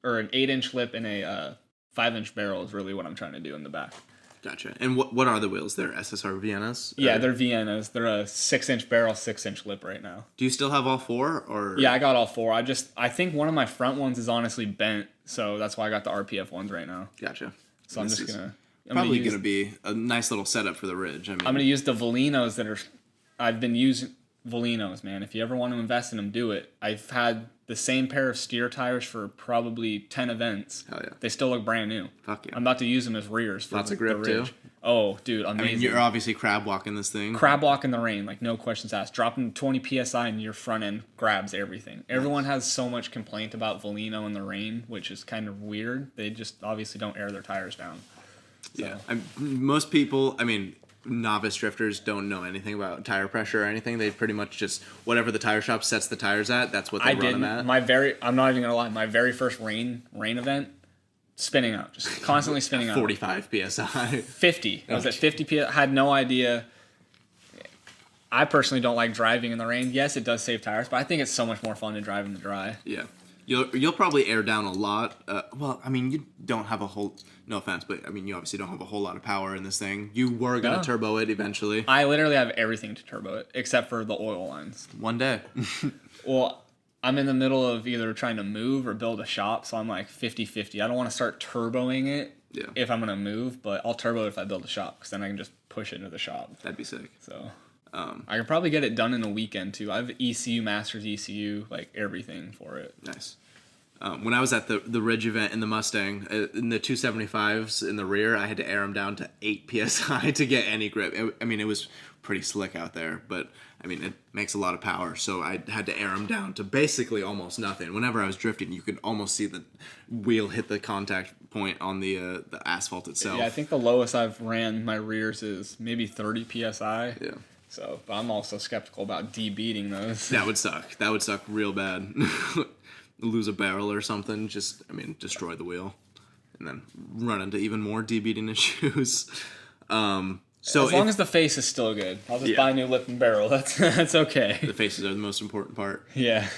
8-inch lip and a 5-inch barrel is really what I'm trying to do in the back. Gotcha. And what are the wheels? They're SSR Viennas? Yeah, they're Viennas. They're a 6-inch barrel, 6-inch lip right now. Do you still have all 4? Or yeah, I got all 4. I think one of my front ones is honestly bent, so that's why I got the RPF ones right now. Gotcha. So I'm just gonna probably gonna be a nice little setup for the Ridge. I mean, I'm gonna use the Volinos I've been using Volinos, man. If you ever want to invest in them, do it. I've had the same pair of steer tires for probably 10 events. Hell yeah. They still look brand new. Fuck yeah. I'm about to use them as rears for lots of grip too. Oh, dude, amazing. I mean, you're obviously crab walking this thing. Crab walk in the rain, like no questions asked. Dropping 20 psi and your front end grabs everything. Nice. Everyone has so much complaint about Volino in the rain, which is kind of weird. They just obviously don't air their tires down. So. Yeah. Most people, I mean, novice drifters don't know anything about tire pressure or anything. They pretty much just whatever the tire shop sets the tires at, that's what they run them at. I'm not even gonna lie, my very first rain event, spinning out, just constantly spinning out. 45 psi. 50. I was at 50 psi. Had no idea. I personally don't like driving in the rain. Yes, it does save tires, but I think it's so much more fun to drive in the dry. Yeah. You'll probably air down a lot. Well, I mean, you don't have a whole... No offense, but I mean, you obviously don't have a whole lot of power in this thing. You were going to turbo it eventually. I literally have everything to turbo it, except for the oil lines. One day. Well, I'm in the middle of either trying to move or build a shop, so I'm like 50-50. I don't want to start turboing it if I'm going to move, but I'll turbo it if I build a shop, because then I can just push it into the shop. That'd be sick. So... I could probably get it done in a weekend too. I have ECU, Masters ECU, like everything for it. Nice. When I was at the Ridge event in the Mustang, in the 275s in the rear, I had to air them down to 8 psi to get any grip. It was pretty slick out there, but I mean, it makes a lot of power, so I had to air them down to basically almost nothing. Whenever I was drifting, you could almost see the wheel hit the contact point on the asphalt itself. Yeah, I think the lowest I've ran my rears is maybe 30 psi. Yeah. So, but I'm also skeptical about de-beating those. That would suck. That would suck real bad. Lose a barrel or something. Just, destroy the wheel. And then run into even more de-beating issues. So as long as the face is still good. I'll just buy a new lip and barrel. That's okay. The faces are the most important part. Yeah.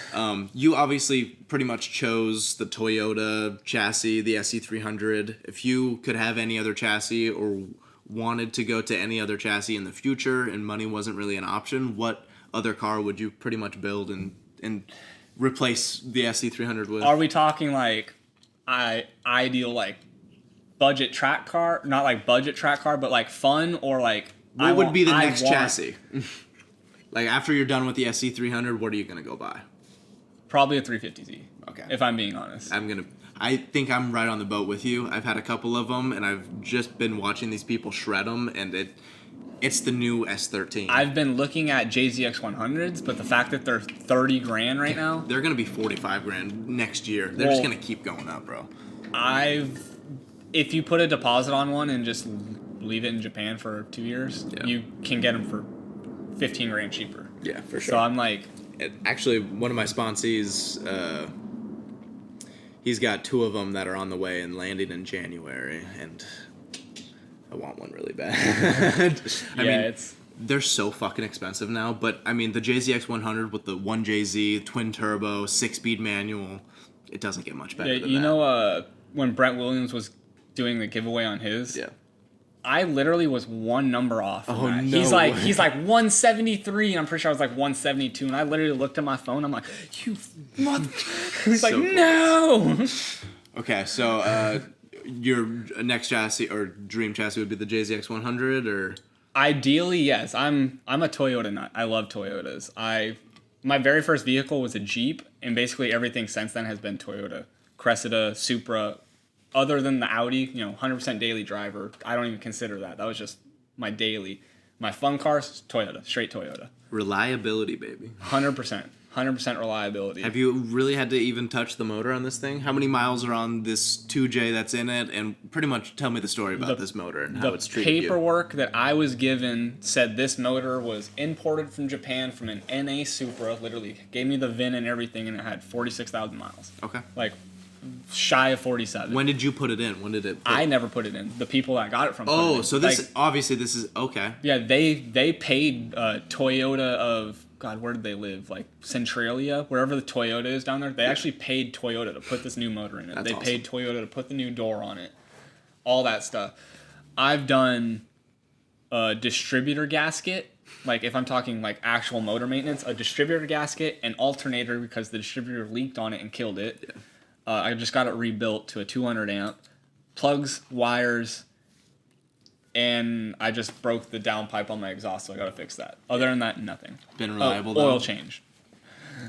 You obviously pretty much chose the Toyota chassis, the SC300. If you could have any other chassis or wanted to go to any other chassis in the future and money wasn't really an option, what other car would you pretty much build and replace the SC300 with? Are we talking like ideal like budget track car? Not like budget track car, but like fun, or like what would be the next chassis? Like after you're done with the SC300, what are you gonna go buy? Probably a 350Z. Okay. If I'm being honest. I think I'm right on the boat with you. I've had a couple of them, and I've just been watching these people shred them, and it's the new S13. I've been looking at JZX 100s, but the fact that they're 30 grand right now, they're gonna be 45 grand next year. They're just gonna keep going up, bro. If you put a deposit on one and just leave it in Japan for 2 years, you can get them for 15 grand cheaper. Yeah, for sure. So I'm like, actually, one of my sponsees, he's got 2 of them that are on the way and landing in January, and I want one really bad. I mean, they're so fucking expensive now, but I mean, the JZX 100 with the 1JZ, twin turbo, 6-speed manual, it doesn't get much better than that. You know, when Brent Williams was doing the giveaway on his, I literally was one number off. Oh, that. No he's way. like 173, and I'm pretty sure I was like 172, and I literally looked at my phone. I'm like, you mother. He's So like, close. no. Okay, so your next chassis or dream chassis would be the JZX 100, or Ideally, yes. I'm a Toyota nut. I love Toyotas. My very first vehicle was a Jeep, and basically everything since then has been Toyota. Cressida, Supra. Other than the Audi, 100% daily driver. I don't even consider that. That was just my daily. My fun cars, Toyota, straight Toyota. reliability, baby. 100%. 100% reliability. Have you really had to even touch the motor on this thing? How many miles are on this 2J that's in it? And pretty much tell me the story about this motor and how it's treated you. The paperwork that I was given said this motor was imported from Japan from an NA Supra. Literally gave me the VIN and everything, and it had 46,000 miles. Okay. Like shy of 47. When did you put it in? When did it? I never put it in. The people that got it from. Oh, so this like, obviously this is okay. Yeah, they paid Toyota of God. Where did they live? Like Centralia, wherever the Toyota is down there. They actually paid Toyota to put this new motor in it. That's they awesome. paid Toyota to put the new door on it. All that stuff. I've done a distributor gasket. Like if I'm talking like actual motor maintenance, a distributor gasket, an alternator because the distributor leaked on it and killed it. Yeah. I just got it rebuilt to a 200 amp. Plugs, wires, and I just broke the downpipe on my exhaust, so I got to fix that. Other than that, nothing. Been reliable, oil though? change.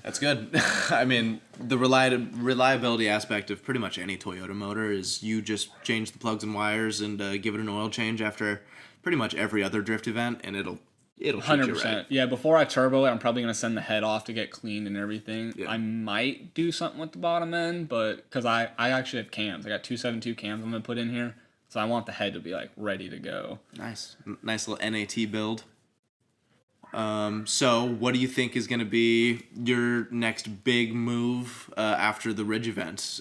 That's good. I mean, the reliability aspect of pretty much any Toyota motor is you just change the plugs and wires and give it an oil change after pretty much every other drift event, and it'll treat you 100%. right. Yeah, before I turbo it, I'm probably going to send the head off to get cleaned and everything. Yeah. I might do something with the bottom end, but because I actually have cams. I got 272 cams I'm going to put in here. So I want the head to be like ready to go. Nice little NAT build. So what do you think is going to be your next big move after the Ridge event?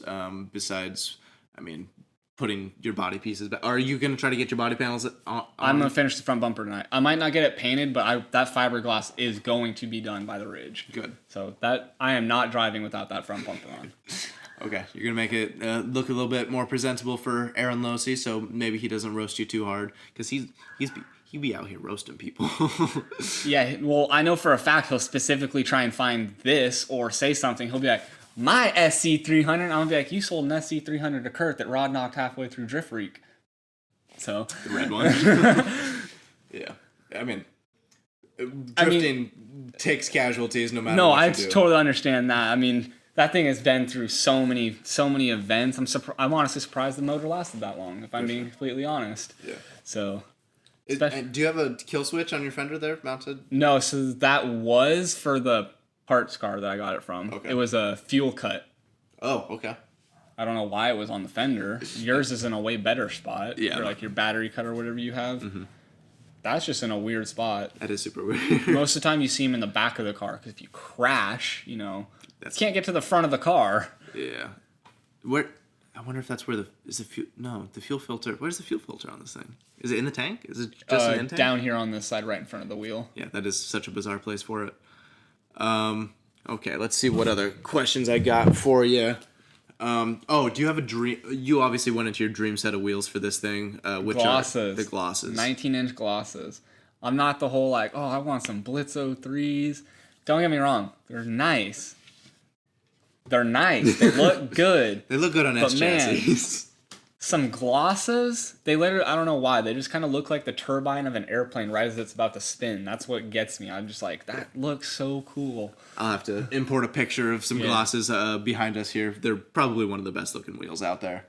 Besides, I mean, putting your body pieces back. Are you going to try to get your body panels on? I'm going to finish the front bumper tonight. I might not get it painted, but that fiberglass is going to be done by the Ridge. Good. So that I am not driving without that front bumper on. Okay, you're going to make it look a little bit more presentable for Aaron Losey, so maybe he doesn't roast you too hard, because he be out here roasting people. Yeah, well, I know for a fact he'll specifically try and find this or say something. He'll be like, my SC300. I'm going to be like, you sold an SC300 to Kurt that Rod knocked halfway through Drift Freak. So. The red one. Yeah. I mean, drifting takes casualties no matter what you do. Totally understand that. I mean, that thing has been through so many events. I'm honestly surprised the motor lasted that long, if I'm being completely honest. Yeah. So. Do you have a kill switch on your fender there mounted? No, so that was for the parts car that I got it from. Okay. It was a fuel cut. Oh, okay. I don't know why it was on the fender. Yours is in a way better spot. Yeah. Or like your battery cut or whatever you have. Mm-hmm. That's just in a weird spot. That is super weird. Most of the time you see them in the back of the car because if you crash, you can't get to the front of the car. Yeah. I wonder if that's where the fuel filter. Where's the fuel filter on this thing? Is it in the tank? Is it just an end tank? Down here on this side, right in front of the wheel. Yeah, that is such a bizarre place for it. Okay, let's see what other questions I got for you. Do you have a dream? You obviously went into your dream set of wheels for this thing, which glosses. are the glosses. 19-inch glosses. I'm not the whole like, I want some Blitz 03s. Don't get me wrong. They're nice. They look good. They look good on S chassis. some glosses. They literally, I don't know why, they just kind of look like the turbine of an airplane right as it's about to spin. That's what gets me. I'm just like, that looks so cool. I'll have to import a picture of some glosses behind us here. They're probably one of the best looking wheels out there.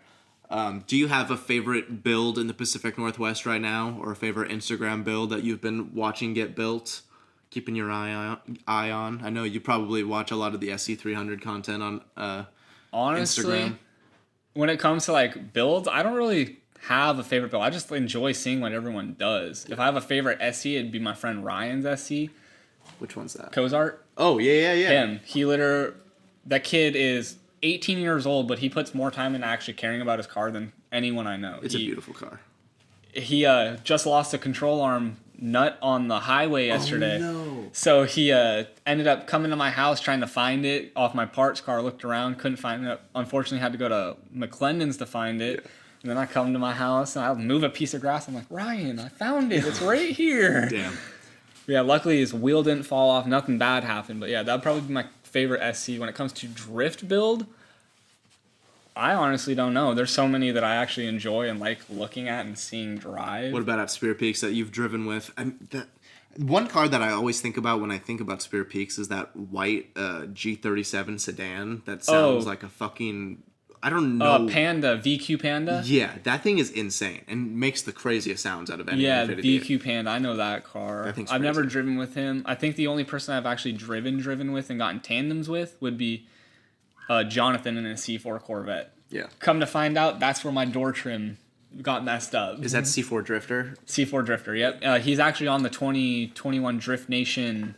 Do you have a favorite build in the Pacific Northwest right now, or a favorite Instagram build that you've been watching get built, keeping your eye on? I know you probably watch a lot of the SC300 content on Honestly, Instagram. When it comes to like builds, I don't really have a favorite build. I just enjoy seeing what everyone does. If I have a favorite SC, it'd be my friend Ryan's SC. Which one's that? Cozart. Oh, yeah. Him. That kid is 18 years old, but he puts more time into actually caring about his car than anyone I know. It's a beautiful car. He just lost a control arm nut on the highway yesterday. Oh, no. So he ended up coming to my house trying to find it off my parts car, looked around, couldn't find it. Unfortunately, had to go to McClendon's to find it. Yeah. And then I come to my house and I move a piece of grass. I'm like, Ryan, I found it. It's right here. Damn. Yeah, luckily his wheel didn't fall off. Nothing bad happened. But yeah, that'd probably be my favorite SC. When it comes to drift build, I honestly don't know. There's so many that I actually enjoy and like looking at and seeing drive. What about at Spear Peaks that you've driven with? One car that I always think about when I think about Spear Peaks is that white G37 sedan that sounds like a fucking... I don't know. Panda, VQ Panda? Yeah, that thing is insane and makes the craziest sounds out of any Infiniti. VQ Panda. I know that car. I've never driven with him. I think the only person I've actually driven with and gotten tandems with would be Jonathan in a C4 Corvette. Yeah. Come to find out, that's where my door trim got messed up. Is that C4 Drifter? C4 Drifter, yep. He's actually on the 2021 Drift Nation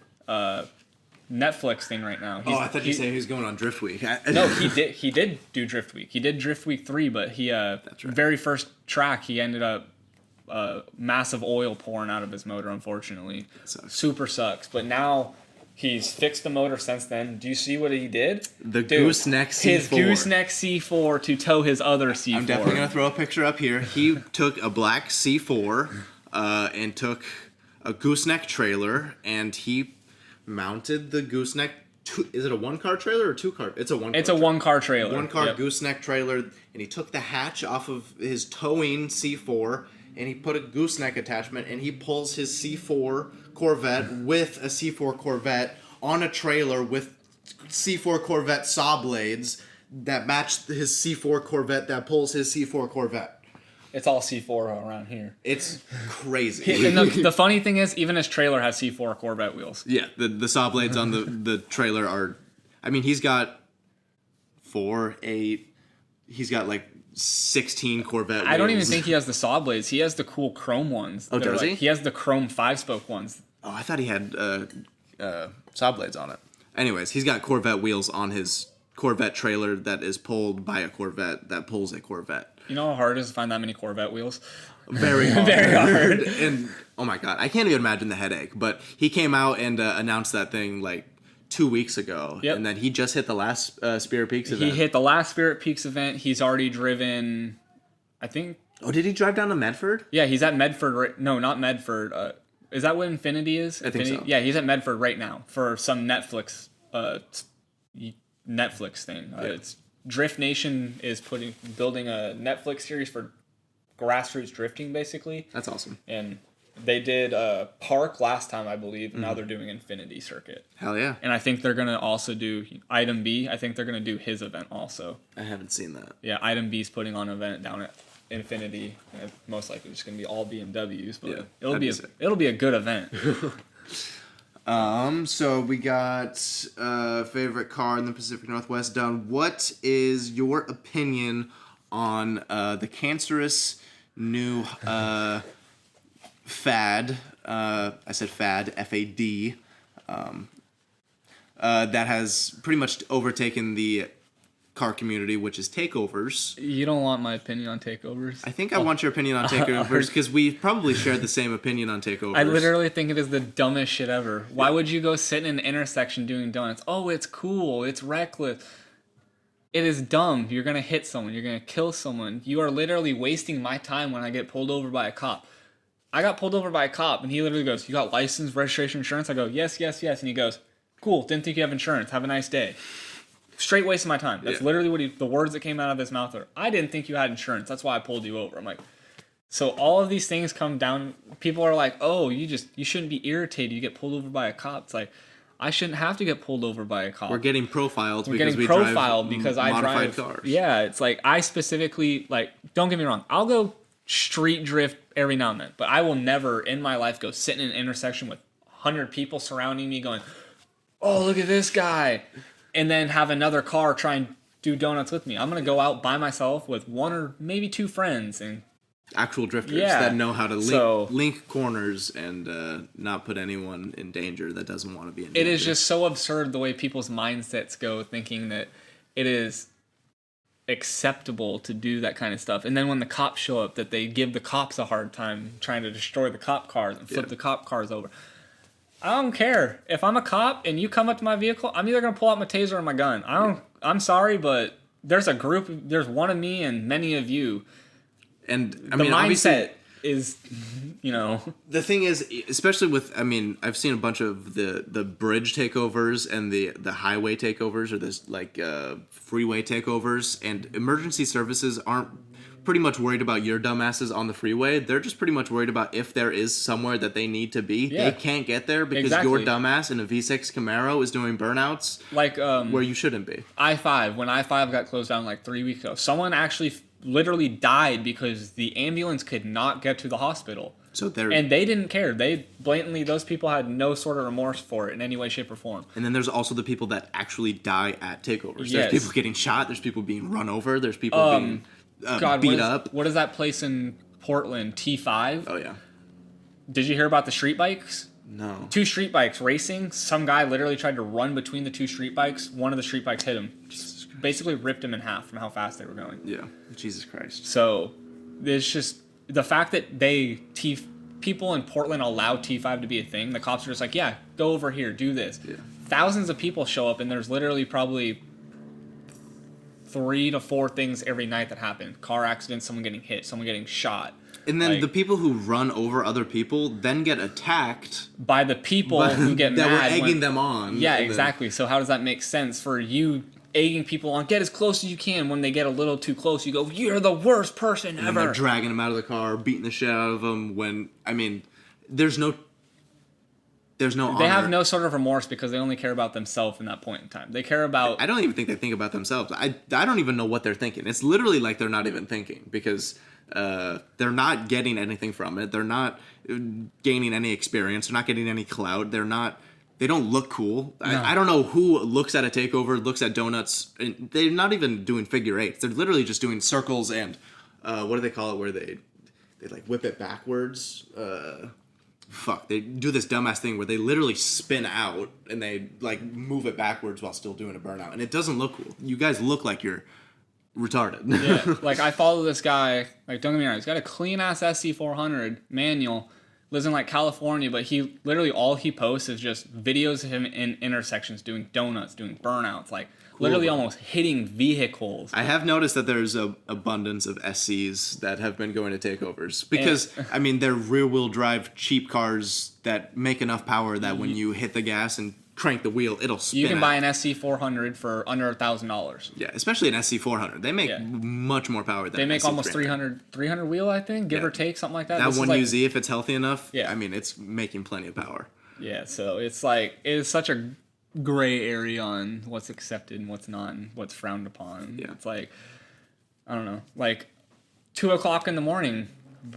Netflix thing right now. I thought you said he was going on Drift Week. No, he did do Drift Week. He did Drift Week 3, but he That's right. very first track he ended up massive oil pouring out of his motor, unfortunately. Super sucks. But now he's fixed the motor since then. Do you see what he did? Gooseneck C4. His Gooseneck C4 to tow his other C4. I'm definitely going to throw a picture up here. He took a black C4 and took a gooseneck trailer, and he mounted the gooseneck. Is it a one-car trailer or two-car? It's a one-car It's a one-car trailer. One-car gooseneck trailer, and he took the hatch off of his towing C4, and he put a gooseneck attachment, and he pulls his C4 Corvette with a C4 Corvette on a trailer with C4 Corvette saw blades that match his C4 Corvette that pulls his C4 Corvette. It's all C4 around here. It's crazy. And the funny thing is, even his trailer has C4 Corvette wheels. Yeah, the saw blades on the trailer are... I mean, he's got 4, 8... He's got like 16 Corvette wheels. I don't even think he has the saw blades. He has the cool chrome ones. Oh, does he? He has the chrome 5-spoke ones. Oh, I thought he had saw blades on it. Anyways, he's got Corvette wheels on his Corvette trailer that is pulled by a Corvette that pulls a Corvette. You know how hard it is to find that many Corvette wheels? Very hard. Very hard. And, oh my God, I can't even imagine the headache. But he came out and announced that thing like 2 weeks ago. Yep. And then he just hit the last Spirit Peaks event. He hit the last Spirit Peaks event. He's already driven, I think... Oh, did he drive down to Medford? Yeah, he's at Medford. No, not Medford. Is that what Infiniti is? I think so. Yeah, he's at Medford right now for some Netflix thing. It's Drift Nation is building a Netflix series for grassroots drifting, basically. That's awesome. And they did Park last time, I believe. And now they're doing Infinity Circuit. Hell yeah. And I think they're going to also do Item B. I think they're going to do his event also. I haven't seen that. Yeah, Item B's putting on an event down at Infinity. And most likely it's going to be all BMWs, but it'll be a good event. So we got favorite car in the Pacific Northwest done. What is your opinion on the cancerous new fad? I said fad, F-A-D. That has pretty much overtaken the car community, which is takeovers. You don't want my opinion on takeovers? I think I want your opinion on takeovers because we probably shared the same opinion on takeovers. I literally think it is the dumbest shit ever. Why would you go sit in an intersection doing donuts? Oh, it's cool. It's reckless. It is dumb. You're going to hit someone. You're going to kill someone. You are literally wasting my time when I get pulled over by a cop. I got pulled over by a cop, and he literally goes, "You got license, registration, insurance?" I go, yes. And he goes, "Cool. Didn't think you have insurance. Have a nice day." straight waste of my time. That's literally what the words that came out of his mouth are, I didn't think you had insurance. That's why I pulled you over. I'm like, so all of these things come down. People are like, oh, you shouldn't be irritated. You get pulled over by a cop. It's like, I shouldn't have to get pulled over by a cop. We're getting profiled because I drive cars. Yeah, it's like I specifically, like, don't get me wrong. I'll go street drift every now and then, but I will never in my life go sit in an intersection with 100 people surrounding me going, oh, look at this guy, and then have another car try and do donuts with me. I'm going to go out by myself with one or maybe two friends and actual drifters that know how to link corners and not put anyone in danger that doesn't want to be in danger. It is just so absurd the way people's mindsets go, thinking that it is acceptable to do that kind of stuff. And then when the cops show up, that they give the cops a hard time trying to destroy the cop cars and flip the cop cars over. I don't care. If I'm a cop and you come up to my vehicle, I'm either going to pull out my taser or my gun. I'm sorry, but there's one of me and many of you. And I mean, the mindset is, you know. The thing is, especially with, I mean, I've seen a bunch of the bridge takeovers and the highway takeovers, or this like freeway takeovers, and emergency services aren't pretty much worried about your dumbasses on the freeway. They're just pretty much worried about if there is somewhere that they need to be. Yeah. They can't get there because your dumbass in a V6 Camaro is doing burnouts like where you shouldn't be. I-5, when I-5 got closed down like 3 weeks ago, someone actually literally died because the ambulance could not get to the hospital. And they didn't care. They blatantly, those people had no sort of remorse for it in any way, shape, or form. And then there's also the people that actually die at takeovers. Yes. There's people getting shot. There's people being run over. There's people being beat up. What is that place in Portland? T5? Oh, yeah. Did you hear about the street bikes? No. 2 street bikes racing. Some guy literally tried to run between the 2 street bikes. One of the street bikes hit him. Basically ripped him in half from how fast they were going. Yeah. Jesus Christ. So there's just the fact that people in Portland allow T5 to be a thing. The cops are just like, yeah, go over here, do this. Yeah. Thousands of people show up, and there's literally probably 3 to 4 things every night that happen. Car accidents, someone getting hit, someone getting shot. And then the people who run over other people then get attacked by the people who get that mad. That were egging them on. Yeah, exactly. So how does that make sense for you egging people on? Get as close as you can. When they get a little too close, you go, you're the worst person ever. And they're dragging them out of the car, beating the shit out of them. When, I mean, there's no honor. They have no sort of remorse because they only care about themselves in that point in time. They care about... I don't even think they think about themselves. I don't even know what they're thinking. It's literally like they're not even thinking because they're not getting anything from it. They're not gaining any experience. They're not getting any clout. They don't look cool. No. I don't know who looks at a takeover, looks at donuts. And they're not even doing figure eights. They're literally just doing circles and what do they call it? Where they like whip it backwards. They do this dumbass thing where they literally spin out and they like move it backwards while still doing a burnout, and it doesn't look cool. You guys look like you're retarded. Yeah, like I follow this guy. Like, don't get me wrong, he's got a clean ass SC400 manual. Lives in like California, but he literally all he posts is just videos of him in intersections doing donuts, doing burnouts, like literally almost hitting vehicles. I have noticed that there's a abundance of SCs that have been going to takeovers because I mean they're rear wheel drive cheap cars that make enough power that when you hit the gas and crank the wheel, it'll spin. You can buy an SC400 for under $1,000. Yeah, especially an SC400. They make much more power than they make SC almost 300 wheel, I think, give or take, something like that. That one UZ, if it's healthy enough, I mean, it's making plenty of power. Yeah, so it's like, it's such a gray area on what's accepted and what's not and what's frowned upon. Yeah. It's like, I don't know, like 2 o'clock in the morning,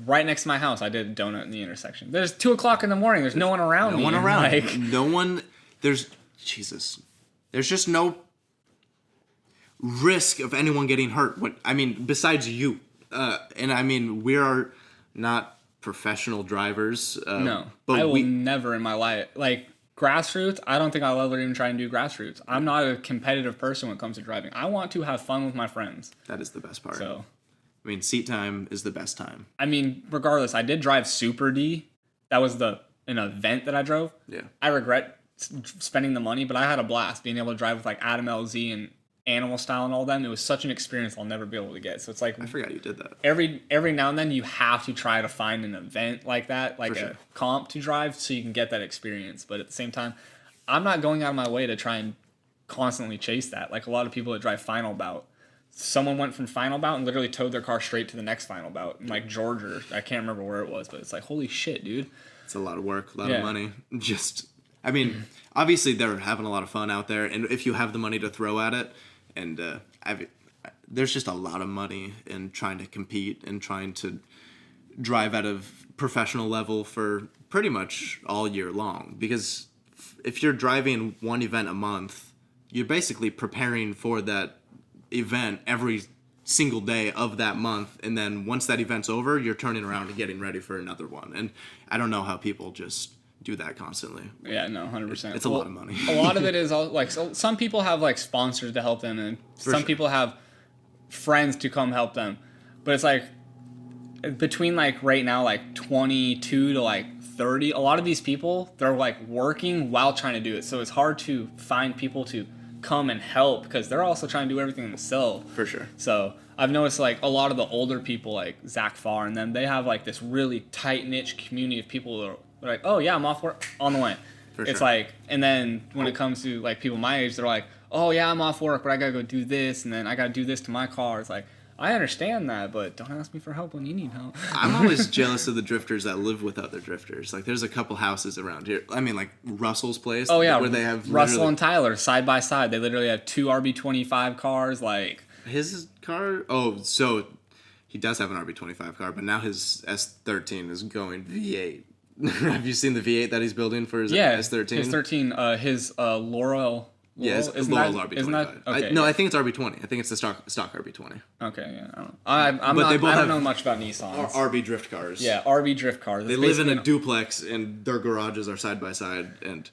right next to my house, I did a donut in the intersection. There's 2 o'clock in the morning, there's no one around me. No one around. Like, no one... There's just no risk of anyone getting hurt. Besides you. And I mean, we are not professional drivers. No, but I will never in my life, like grassroots, I don't think I'll ever even try and do grassroots. I'm not a competitive person when it comes to driving. I want to have fun with my friends. That is the best part. So, I mean, seat time is the best time. I mean, regardless, I did drive Super D. That was an event that I drove. Yeah. I regret spending the money, but I had a blast being able to drive with like Adam LZ and Animal Style and all them. It was such an experience I'll never be able to get. So it's like, I forgot you did that. Every now and then you have to try to find an event like that, like For a sure. comp to drive, so you can get that experience. But at the same time, I'm not going out of my way to try and constantly chase that. Like a lot of people that drive final bout. Someone went from final bout and literally towed their car straight to the next final bout in like Georgia. I can't remember where it was, but it's like, holy shit, dude. It's a lot of work, a lot of money. I mean, obviously they're having a lot of fun out there, and if you have the money to throw at it, and there's just a lot of money in trying to compete and trying to drive at a professional level for pretty much all year long. Because if you're driving one event a month, you're basically preparing for that event every single day of that month, and then once that event's over, you're turning around and getting ready for another one. And I don't know how people just do that constantly. Yeah, no, 100%. It's a lot of money. A lot of it is like, so some people have like sponsors to help them, and some people have friends to come help them. But it's like between like right now, like 22 to like 30, a lot of these people, they're like working while trying to do it. So it's hard to find people to come and help because they're also trying to do everything themselves. For sure. So I've noticed like a lot of the older people, like Zach Farr and them, they have like this really tight niche community of people that are like, oh yeah, I'm off work, on the way. It's like, and then when it comes to like people my age, they're like, oh yeah, I'm off work, but I gotta go do this, and then I gotta do this to my car. It's like, I understand that, but don't ask me for help when you need help. I'm always jealous of the drifters that live with other drifters. Like, there's a couple houses around here. I mean, like Russell's place. Oh yeah, where they have Russell and Tyler side by side. They literally have two RB25 cars. Like his car. Oh, so he does have an RB25 car, but now his S13 is going V8. Have you seen the V8 that he's building for his S13? His 13, his Laurel. Yes, Laurel's RB25. Isn't that, okay, I think it's RB20. I think it's the stock RB20. Okay, yeah. I don't know much about Nissans. RB drift cars. Yeah, RB drift cars. They live in a duplex, and their garages are side by side, and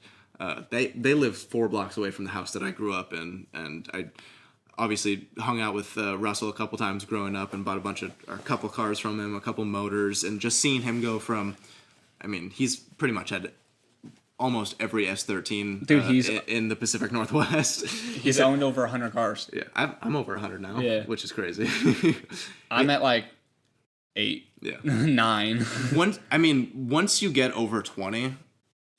they live 4 blocks away from the house that I grew up in, and I obviously hung out with Russell a couple times growing up and bought a couple cars from him, a couple motors, and just seeing him go from, I mean, he's pretty much had almost every S13 Dude, he's in the Pacific Northwest. He's owned over 100 cars. Yeah, I'm over 100 now, which is crazy. I'm at like 8, 9. Once you get over 20,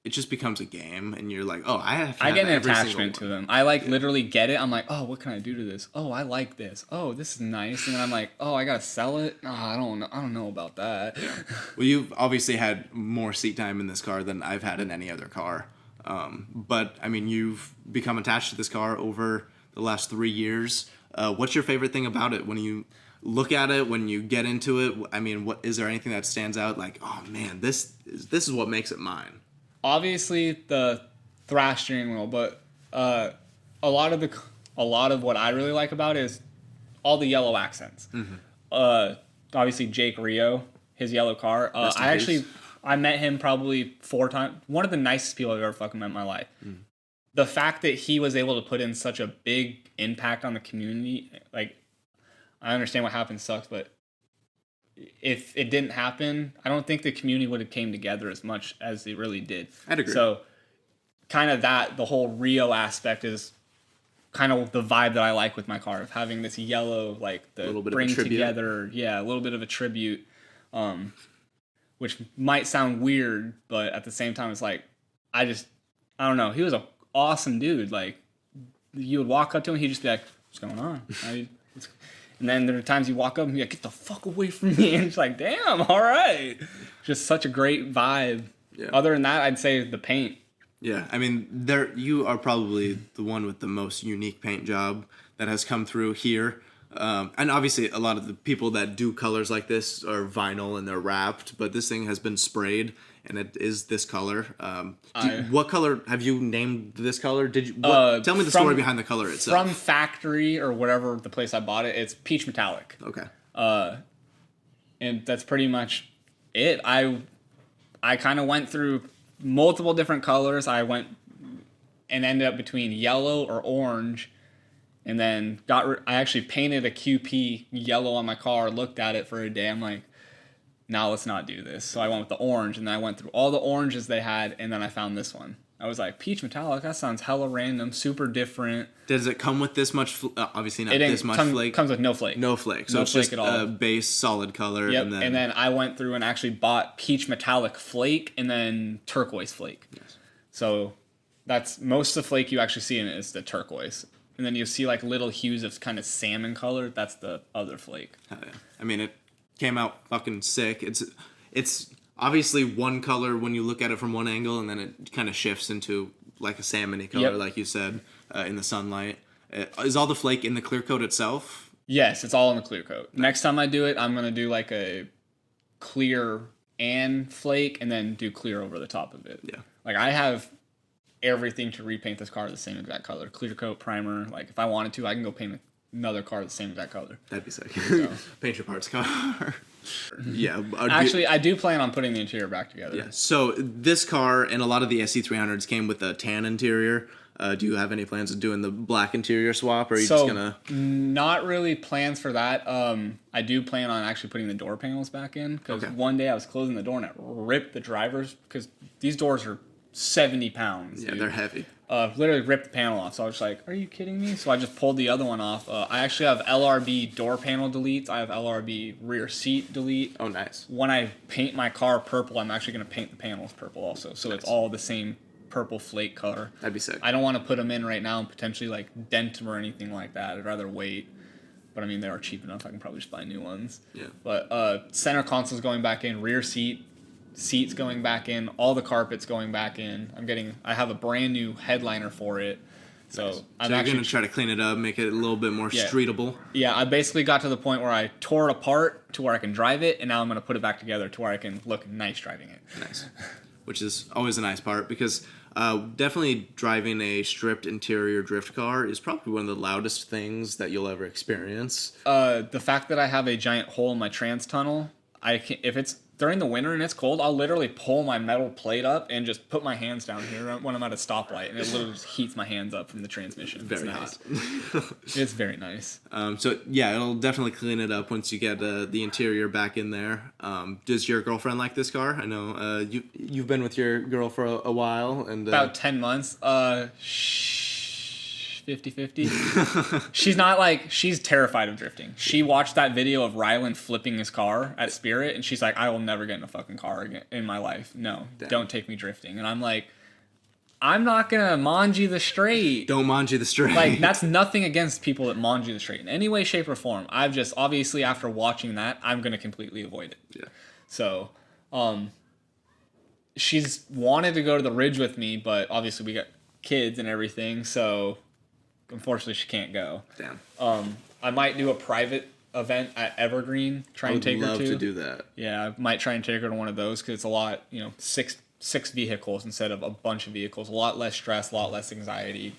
it just becomes a game, and you're like, oh, I get an attachment to them. I literally get it. I'm like, oh, what can I do to this? Oh, I like this. Oh, this is nice. And then I'm like, oh, I gotta sell it. Oh, I don't know about that. Yeah. Well, you've obviously had more seat time in this car than I've had in any other car. But I mean, you've become attached to this car over the last 3 years. What's your favorite thing about it when you look at it, when you get into it? I mean, what is there anything that stands out? Like, oh man, this is what makes it mine. Obviously the thrash steering wheel, but a lot of what I really like about it is all the yellow accents. Mm-hmm. Obviously Jake Rio, his yellow car. I met him probably 4 times. One of the nicest people I've ever fucking met in my life. Mm. The fact that he was able to put in such a big impact on the community, like, I understand what happened sucks, but if it didn't happen, I don't think the community would have came together as much as it really did. I'd agree. So kind of the whole Rio aspect is kind of the vibe that I like with my car, of having this yellow, like the bring together. Yeah, a little bit of a tribute, which might sound weird, but at the same time, it's like, I don't know. He was an awesome dude. Like, you would walk up to him, he'd just be like, what's going on? And then there are times you walk up and be like, get the fuck away from me. And it's like, damn, all right. Just such a great vibe. Yeah. Other than that, I'd say the paint. Yeah, I mean, you are probably the one with the most unique paint job that has come through here. And obviously, a lot of the people that do colors like this are vinyl and they're wrapped, but this thing has been sprayed, and it is this color. What color have you named this color? Tell me the story behind the color itself. From factory or whatever the place I bought it, it's peach metallic. Okay. And that's pretty much it. I kind of went through multiple different colors. I went and ended up between yellow or orange. And then I actually painted a QP yellow on my car, looked at it for a day. I'm like, no, let's not do this. So I went with the orange, and then I went through all the oranges they had, and then I found this one. I was like, peach metallic, that sounds hella random, super different. Does it come with this much, obviously not this much flake? It comes with no flake. No flake. So no it's flake just at all. A base solid color. Yep, and then I went through and actually bought peach metallic flake and then turquoise flake. Yes. So That's most of the flake you actually see in it is the turquoise. And then you see like little hues of kind of salmon color. That's the other flake. Oh, yeah. I mean, it came out fucking sick. It's obviously one color when you look at it from one angle, and then it kind of shifts into like a salmony color, like you said, in the sunlight. Is all the flake in the clear coat itself? Yes, it's all in the clear coat. Next time I do it, I'm going to do like a clear and flake and then do clear over the top of it. Yeah. Like I have everything to repaint this car the same exact color. Clear coat, primer. Like if I wanted to, I can go paint another car the same exact color. That'd be sick. So. Paint your parts car. Yeah. Actually, I do plan on putting the interior back together. Yeah. So this car and a lot of the SC300s came with a tan interior. Do you have any plans of doing the black interior swap, or are you just gonna? Not really plans for that. I do plan on actually putting the door panels back in because one day I was closing the door and it ripped the drivers because these doors are 70 pounds. Yeah, dude. they're heavy. Literally ripped the panel off. So I was like, "Are you kidding me?" So I just pulled the other one off. I actually have LRB door panel deletes. I have LRB rear seat delete. Oh, nice. When I paint my car purple, I'm actually going to paint the panels purple also. So it's all the same purple flake color. That'd be sick. I don't want to put them in right now and potentially like dent them or anything like that. I'd rather wait. But I mean, they are cheap enough. I can probably just buy new ones. Yeah. But center console's going back in, rear seats going back in, all the carpets going back in. I have a brand new headliner for it. So nice. I'm actually going to try to clean it up, make it a little bit more streetable. Yeah, I basically got to the point where I tore it apart to where I can drive it, and now I'm going to put it back together to where I can look nice driving it. Nice. Which is always a nice part because definitely driving a stripped interior drift car is probably one of the loudest things that you'll ever experience. The fact that I have a giant hole in my trans tunnel, if it's during the winter and it's cold, I'll literally pull my metal plate up and just put my hands down here when I'm at a stoplight, and it literally just heats my hands up from the transmission. Very nice. It's very nice. So yeah, it'll definitely clean it up once you get the interior back in there. Does your girlfriend like this car? I know you've been with your girl for a while, and about 10 months. 50-50. She's terrified of drifting. She watched that video of Ryland flipping his car at Spirit, and she's like, I will never get in a fucking car again in my life. No, don't take me drifting. And I'm like, I'm not gonna manji the straight. Don't manji the straight. Like, that's nothing against people that manji the straight in any way, shape, or form. I've just, obviously, after watching that, I'm gonna completely avoid it. Yeah. So, she's wanted to go to the Ridge with me, but obviously we got kids and everything, so unfortunately she can't go. Damn. I might do a private event at Evergreen. Try and take her to. I would love to do that. Yeah, I might try and take her to one of those because it's a lot, six vehicles instead of a bunch of vehicles. A lot less stress, a lot less anxiety.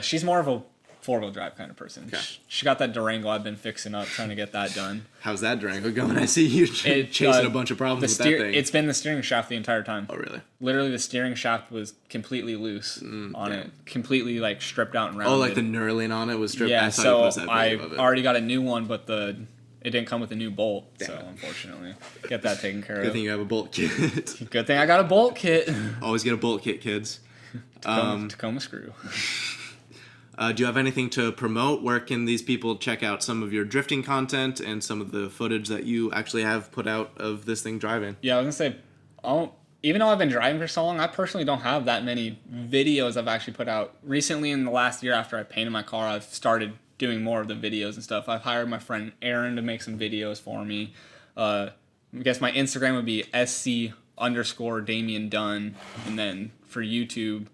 She's more of a four-wheel drive kind of person. Okay. She got that Durango I've been fixing up, trying to get that done. How's that Durango going? I see you chasing a bunch of problems with that thing. It's been the steering shaft the entire time. Oh, really? Literally, the steering shaft was completely loose on it. Completely, stripped out and rounded. Oh, like the knurling on it was stripped? Yeah, so I already got a new one, but it didn't come with a new bolt. Damn. So, unfortunately, get that taken care of. Good thing you have a bolt kit. Good thing I got a bolt kit. Always get a bolt kit, kids. Tacoma screw. Do you have anything to promote? Where can these people check out some of your drifting content and some of the footage that you actually have put out of this thing driving? Yeah, I was going to say, even though I've been driving for so long, I personally don't have that many videos I've actually put out. Recently, in the last year after I painted my car, I've started doing more of the videos and stuff. I've hired my friend Aaron to make some videos for me. I guess my Instagram would be SC_Damian Dunn. And then for YouTube,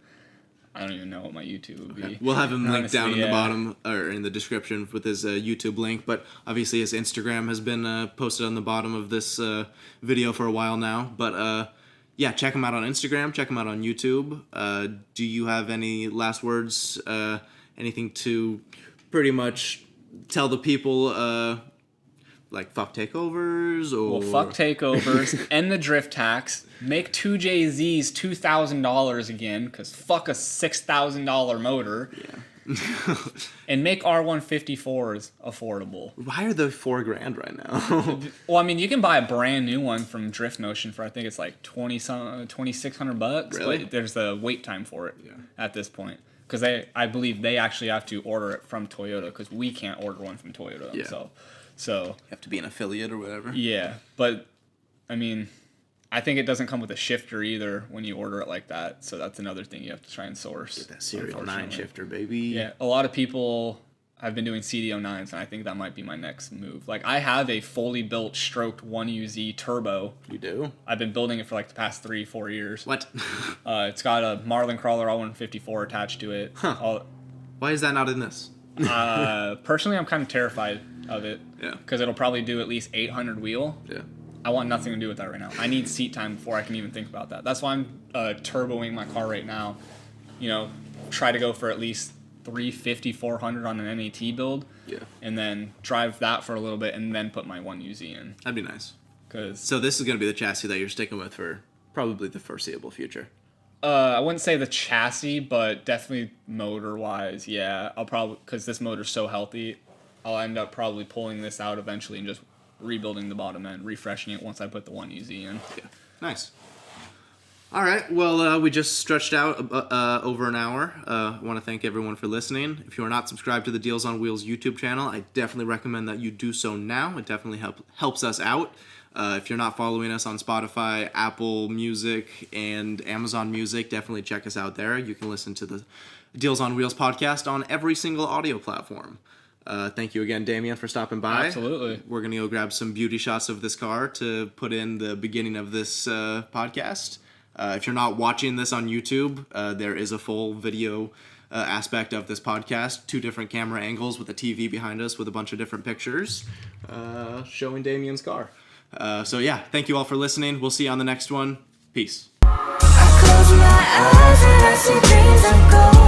I don't even know what my YouTube would be. We'll have him linked down in the bottom or in the description with his YouTube link. But obviously his Instagram has been posted on the bottom of this video for a while now. But yeah, check him out on Instagram. Check him out on YouTube. Do you have any last words? Anything to pretty much tell the people? Like fuck takeovers or fuck takeovers, end the drift tax, make 2JZs $2,000 again, cause fuck a $6,000 motor. Yeah. And make R154s affordable. Why are they $4,000 right now? Well, I mean, you can buy a brand new one from Drift Notion for I think it's like $2,600. Really? But there's a wait time for it at this point. Because I believe they actually have to order it from Toyota because we can't order one from Toyota themselves. So you have to be an affiliate or whatever. Yeah, but I mean, I think it doesn't come with a shifter either when you order it like that. So that's another thing you have to try and source. Get that serial 9 shifter, baby. Yeah, a lot of people have been doing CD09s, and I think that might be my next move. Like, I have a fully built stroked 1UZ turbo. You do? I've been building it for like the past 3-4 years. What? It's got a Marlin Crawler L154 attached to it. Huh. Why is that not in this? Personally, I'm kind of terrified of it. Yeah. Because it'll probably do at least 800 wheel. Yeah. I want nothing to do with that right now. I need seat time before I can even think about that. That's why I'm turboing my car right now. You know, try to go for at least 350, 400 on an NAT build. Yeah. And then drive that for a little bit and then put my 1UZ in. That'd be nice. Cause, so this is going to be the chassis that you're sticking with for probably the foreseeable future. I wouldn't say the chassis, but definitely motor-wise, yeah. I'll probably, because this motor's so healthy, I'll end up probably pulling this out eventually and just rebuilding the bottom end, refreshing it once I put the 1UZ in. Yeah, nice. All right, well, we just stretched out over an hour. I want to thank everyone for listening. If you are not subscribed to the Deals on Wheels YouTube channel, I definitely recommend that you do so now. It definitely helps us out. If you're not following us on Spotify, Apple Music, and Amazon Music, definitely check us out there. You can listen to the Deals on Wheels podcast on every single audio platform. Thank you again, Damian, for stopping by. Absolutely. We're going to go grab some beauty shots of this car to put in the beginning of this podcast. If you're not watching this on YouTube, there is a full video aspect of this podcast. 2 different camera angles with a TV behind us with a bunch of different pictures showing Damian's car. So yeah, thank you all for listening. We'll see you on the next one. Peace. I close my eyes and I see dreams of gold.